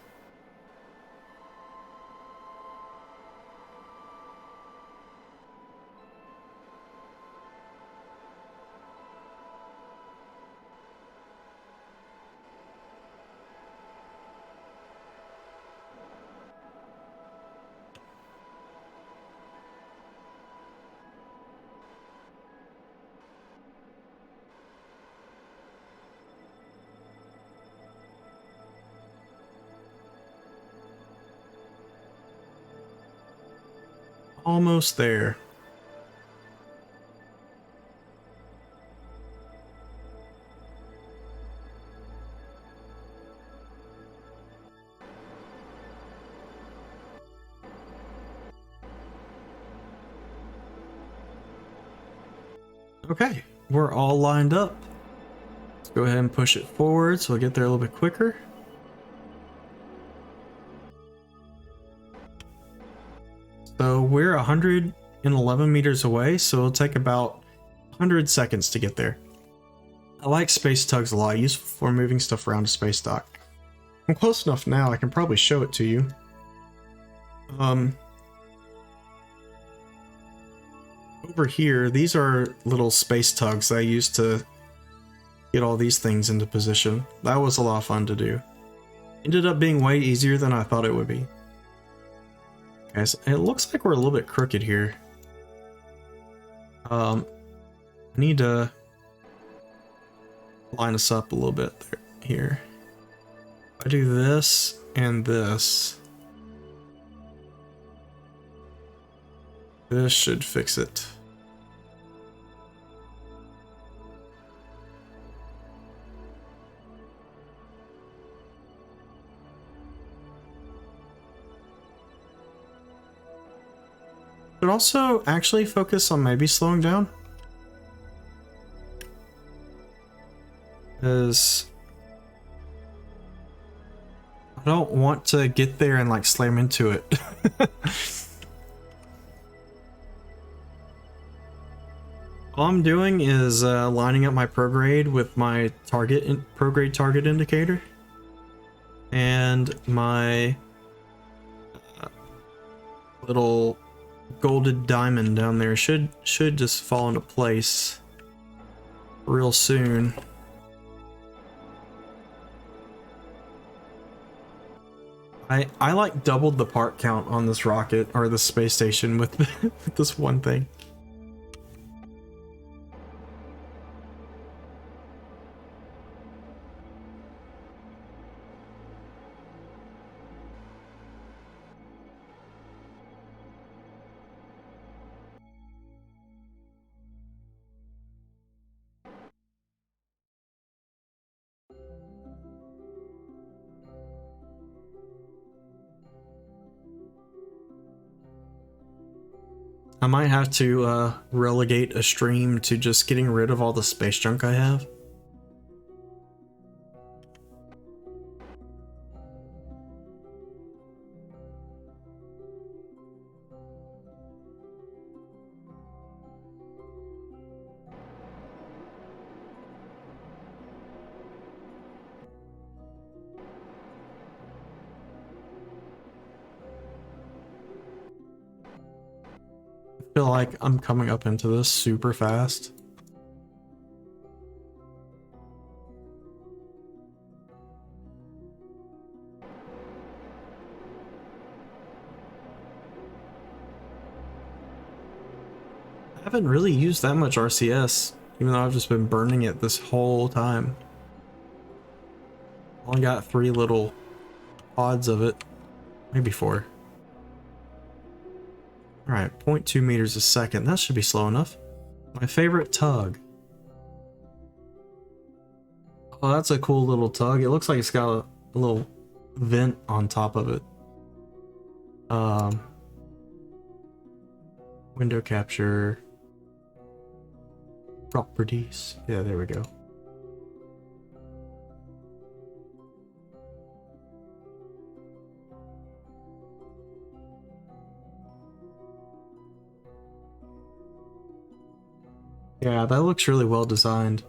Almost there. Okay, we're all lined up. Let's go ahead and push it forward so we'll get there a little bit quicker. So we're 111 meters away, so it'll take about 100 seconds to get there. I like space tugs a lot, useful for moving stuff around a space dock. I'm close enough now, I can probably show it to you. Over here, these are little space tugs I used to get all these things into position. That was a lot of fun to do. Ended up being way easier than I thought it would be. Guys, it looks like we're a little bit crooked here. I need to line us up a little bit here. I do this and this. This should fix it. But also actually focus on maybe slowing down. Because I don't want to get there and like slam into it. All I'm doing is lining up my prograde with my prograde target indicator and my little golded diamond down there should just fall into place real soon. I like doubled the part count on this rocket or the space station with this one thing. I might have to relegate a stream to just getting rid of all the space junk I have. I feel like I'm coming up into this super fast. I haven't really used that much RCS, even though I've just been burning it this whole time. Only got 3 little pods of it, maybe 4. Alright, 0.2 meters a second. That should be slow enough. My favorite tug. Oh, that's a cool little tug. It looks like it's got a little vent on top of it. Window capture. Properties. Yeah, there we go. Yeah, that looks really well designed.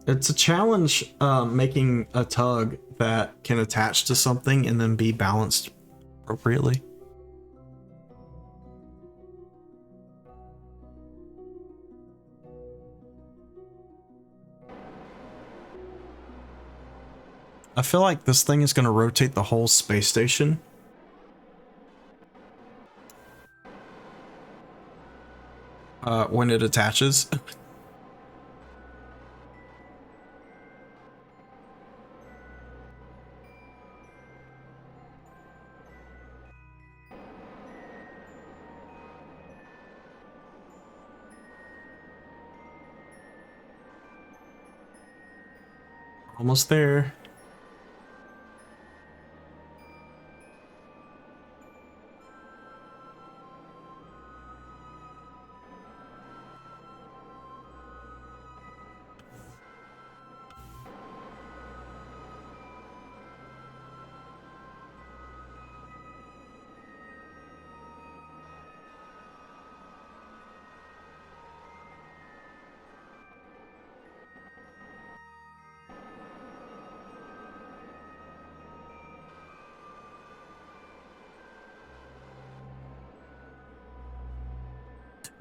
It's a challenge making a tug that can attach to something and then be balanced appropriately. I feel like this thing is going to rotate the whole space station. When it attaches. Almost there.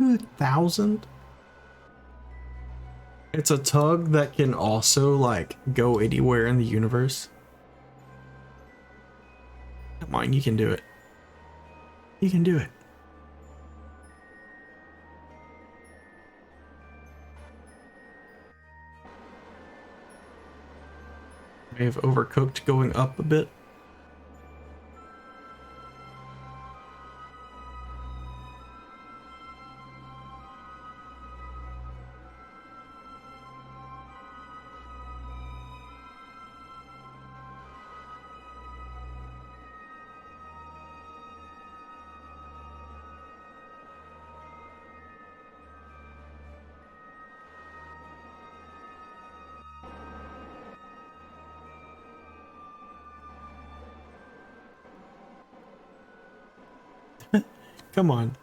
$2,000? It's a tug that can also like go anywhere in the universe. Come on, you can do it. You can do it. May have overcooked going up a bit. Come on.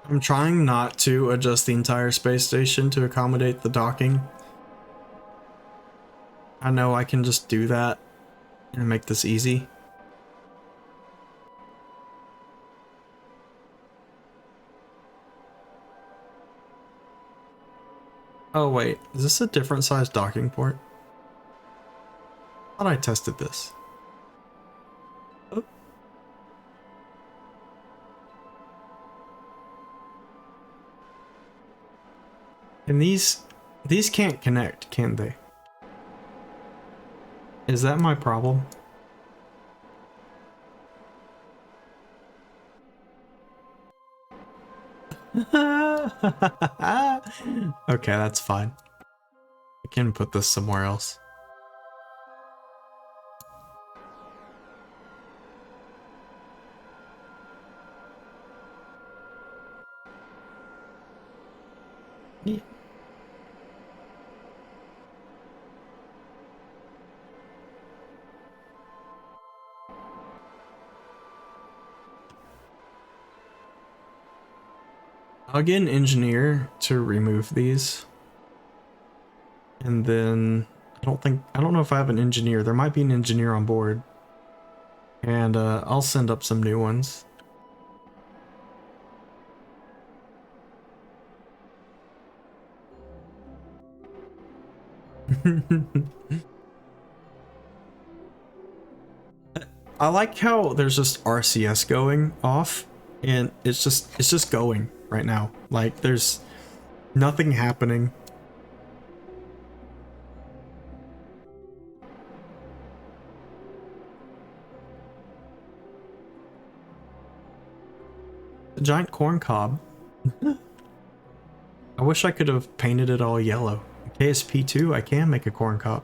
I'm trying not to adjust the entire space station to accommodate the docking. I know I can just do that and make this easy. Oh wait, is this a different size docking port? I thought I tested this. Oh. And these can't connect, can they? Is that my problem? Okay, that's fine. I can put this somewhere else. Yeah. I'll get an engineer to remove these. And then I don't know if I have an engineer. There might be an engineer on board. And I'll send up some new ones. I like how there's just RCS going off and it's just going right now. Like there's nothing happening. A giant corn cob. I wish I could have painted it all yellow. KSP2, I can make a corn cob.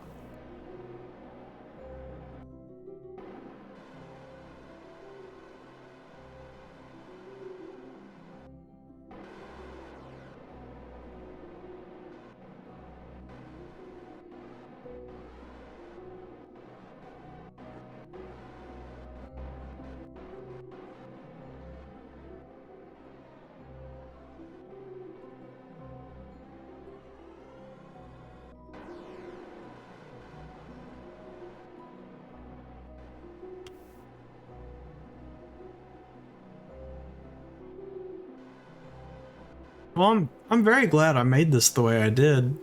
Well, I'm very glad I made this the way I did.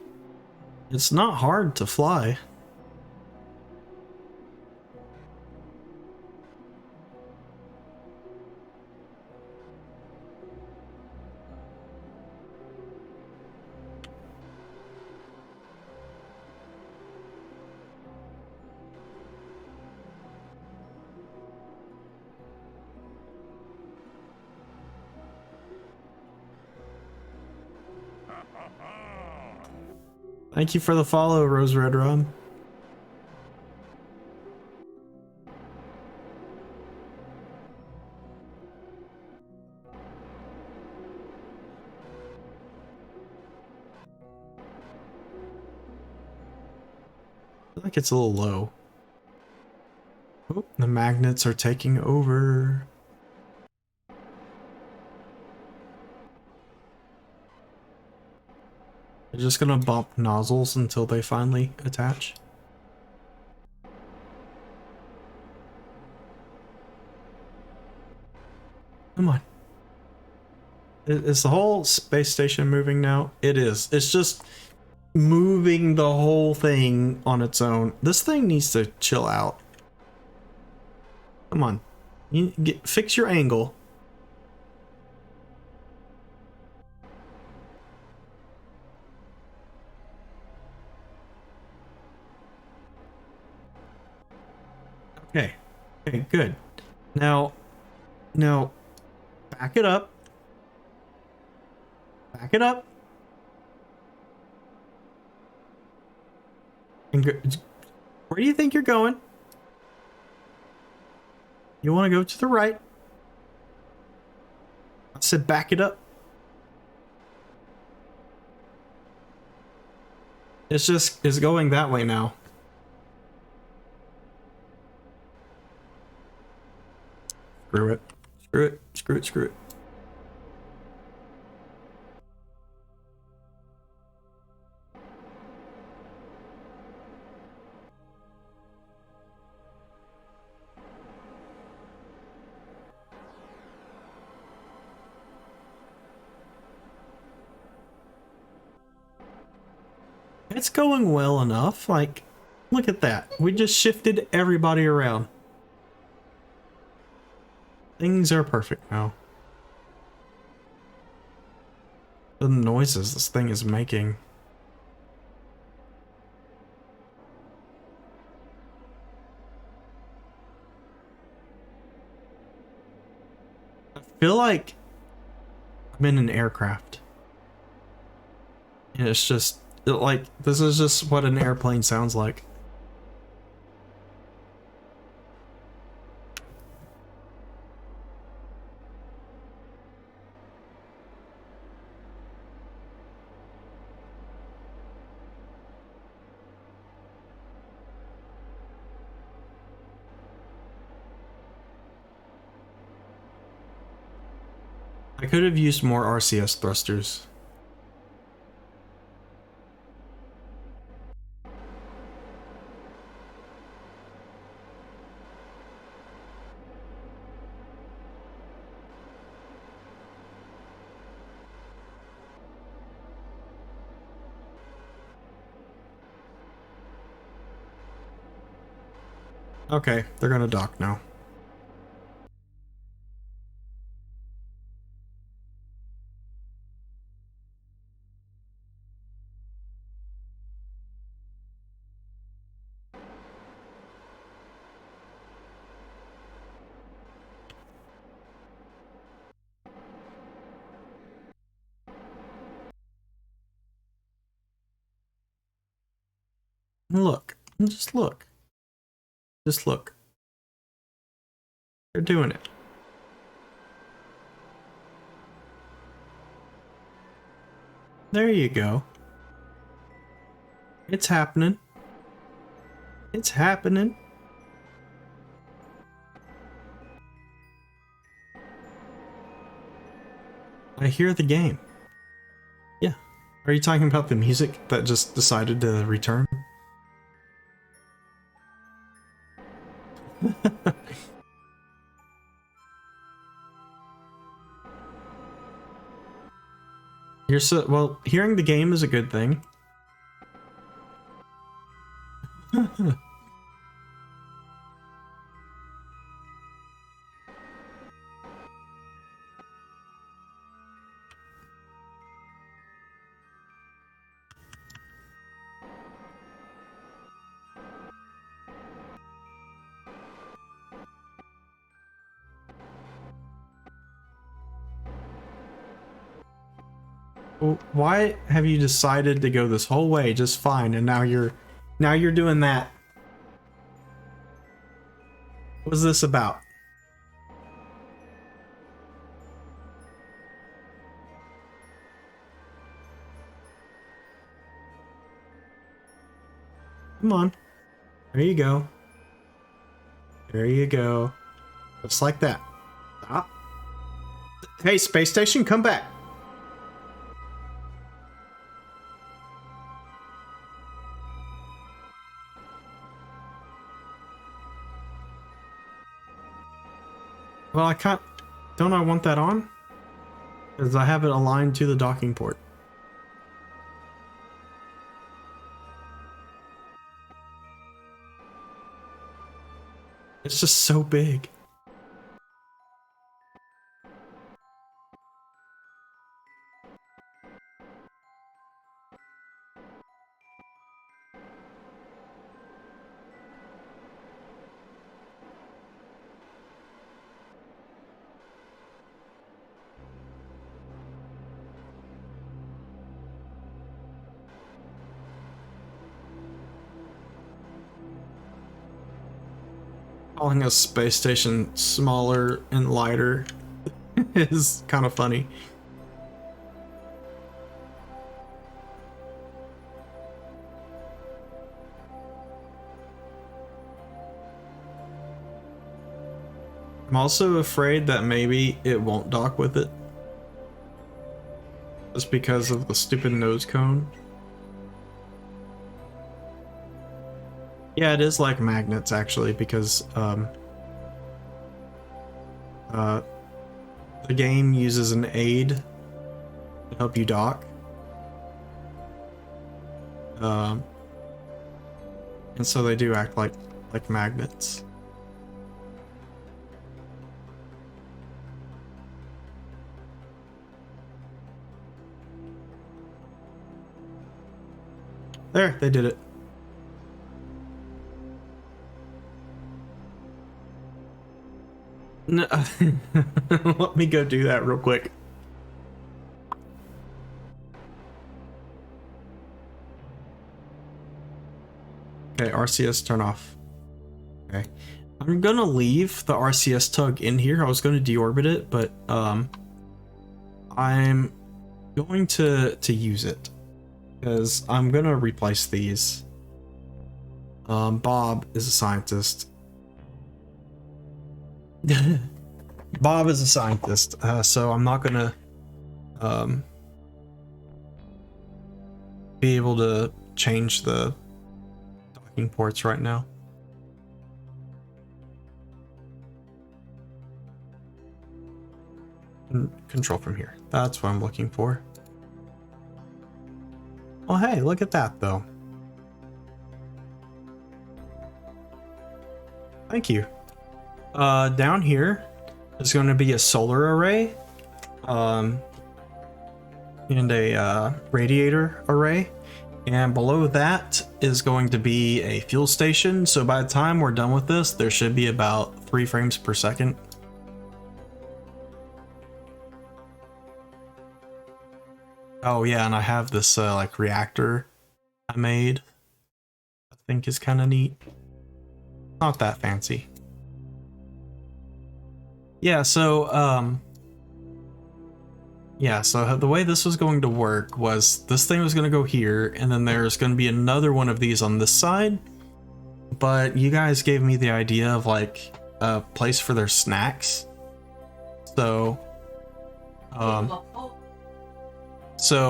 It's not hard to fly. Thank you for the follow, Rose Red Rum. I feel like it's a little low. Oh, the magnets are taking over. They're just gonna bump nozzles until they finally attach. Come on. Is the whole space station moving now? It is. It's just moving the whole thing on its own. This thing needs to chill out. Come on. Fix your angle. Okay. Okay, good. Now, back it up. Back it up. And go, where do you think you're going? You want to go to the right. I said back it up. It's going that way now. Screw it. Screw it. Screw it. Screw it. It's going well enough. Like, look at that. We just shifted everybody around. Things are perfect now. The noises this thing is making. I I'm in an aircraft. And it's just, like, this is just what an airplane sounds like. I could have used more RCS thrusters. Okay, they're gonna dock now. Look, just look. Just look. They're doing it. There you go. It's happening. It's happening. I hear the game. Yeah. Are you talking about the music that just decided to return? You're so well, hearing the game is a good thing. Well, why have you decided to go this whole way just fine and now you're doing that? What was this about? Come on. There you go. There you go. Just like that. Stop. Hey, space station, come back. Well, I can't... Don't I want that on? Because I have it aligned to the docking port. It's just so big. Calling a space station smaller and lighter is kind of funny. I'm also afraid that maybe it won't dock with it. Just because of the stupid nose cone. Yeah, it is like magnets actually, because the game uses an aid to help you dock. And so they do act like magnets. There, they did it. No, let me go do that real quick. Okay, RCS turn off. Okay. I'm gonna leave the RCS tug in here. I was gonna deorbit it, but I'm going to use it because I'm gonna replace these. Bob is a scientist. Bob is a scientist, so I'm not gonna be able to change the docking ports right now. Control from here. That's what I'm looking for. Oh, hey, look at that, though. Thank you. Down here is going to be a solar array, and a radiator array. And below that is going to be a fuel station. So by the time we're done with this, there should be about 3 frames per second. Oh yeah, and I have this like reactor I made. I think is kind of neat. Not that fancy. Yeah, so the way this was going to work was this thing was going to go here, and then there's going to be another one of these on this side. But you guys gave me the idea of like a place for their snacks. So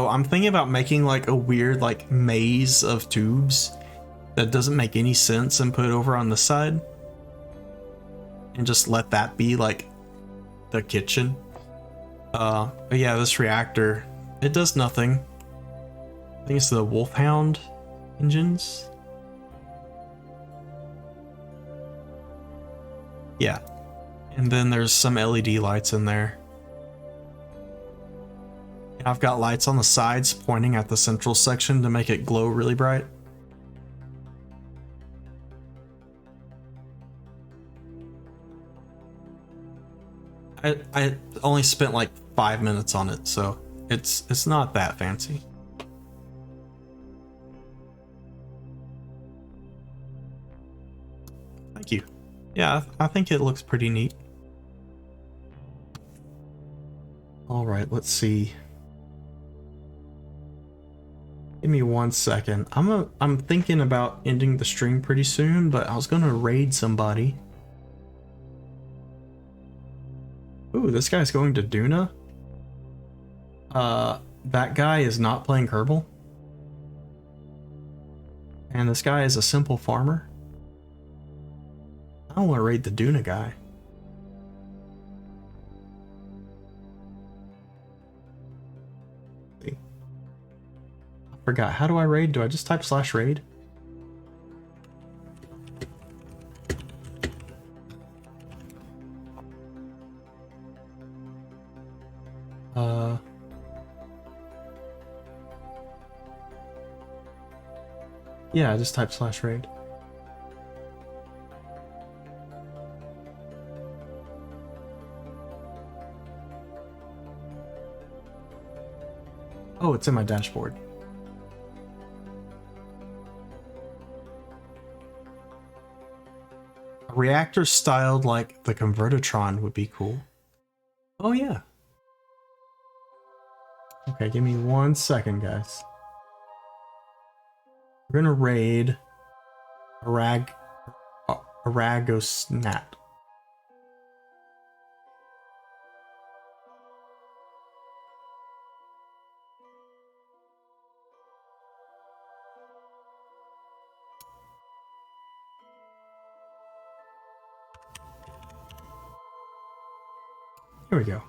I'm thinking about making like a weird like maze of tubes that doesn't make any sense and put it over on the side. And just let that be like the kitchen. But yeah, this reactor, it does nothing. I think it's the Wolfhound engines. Yeah. And then there's some LED lights in there. And I've got lights on the sides pointing at the central section to make it glow really bright. I only spent like 5 minutes on it, so it's not that fancy. Thank you. Yeah, I think it looks pretty neat. All right, let's see. Give me 1 second. I'm thinking about ending the stream pretty soon, but I was gonna raid somebody. Ooh, this guy's going to Duna. That guy is not playing Kerbal. And this guy is a simple farmer. I don't want to raid the Duna guy. I forgot. How do I raid? Do I just type /raid? Yeah, I just type /raid. Oh, it's in my dashboard. A reactor styled like the Convertitron would be cool. Oh yeah. Okay, give me 1 second, guys. We're gonna raid Aragosnat. Here we go.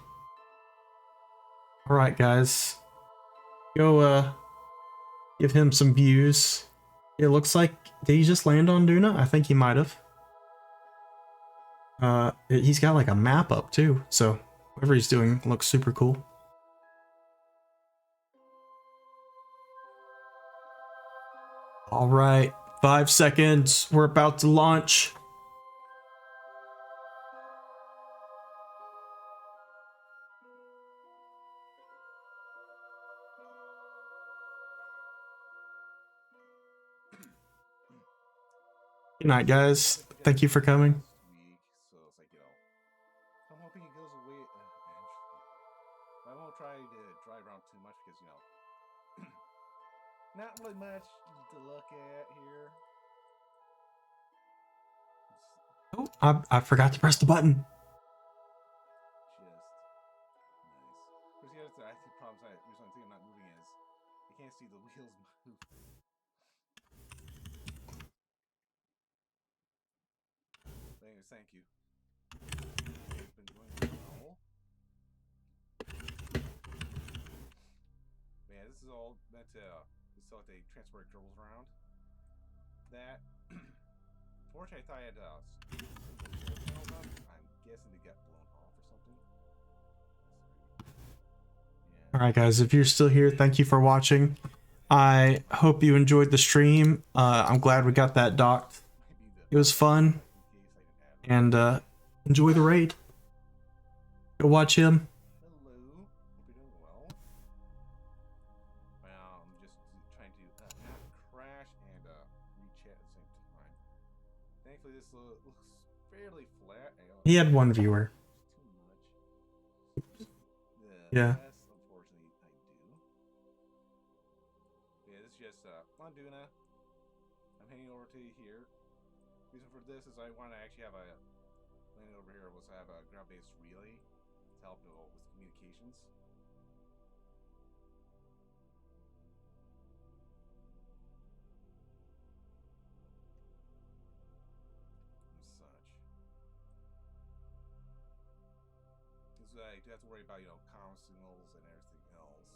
All right, guys. Go give him some views. It looks like, did he just land on Duna? I think he might have. He's got like a map up too, so whatever he's doing looks super cool. All right, 5 seconds. We're about to launch. Good night, guys. Thank you for coming. Week, so it's like, I'm hoping it goes away eventually. But I won't try to drive around too much because, not really much to look at here. Oh, I forgot to press the button. Just nice. Of course, the other problems the reason I think I'm not moving is I can't see the wheels move. But anyways, thank you. It's been going well. Man, this is all meant to so they transport dribbles around. That fortunately I thought I had I'm guessing they got blown off or something. Yeah. All right, guys, if you're still here, thank you for watching. I hope you enjoyed the stream. I'm glad we got that docked. It was fun. And enjoy the raid. Go watch him. Hello. Hope you're doing well. Well, I'm just trying to not crash and re-chat at the same time. Thankfully, this looks fairly flat. He had one viewer. Too much. Yeah. Yes, unfortunately, I do. Yeah, this is just Londuna. I'm heading over to here. Reason for this is I want to actually have a landing over here was have a ground-based relay to help with communications. And such. Because I do have to worry about comm signals and everything else.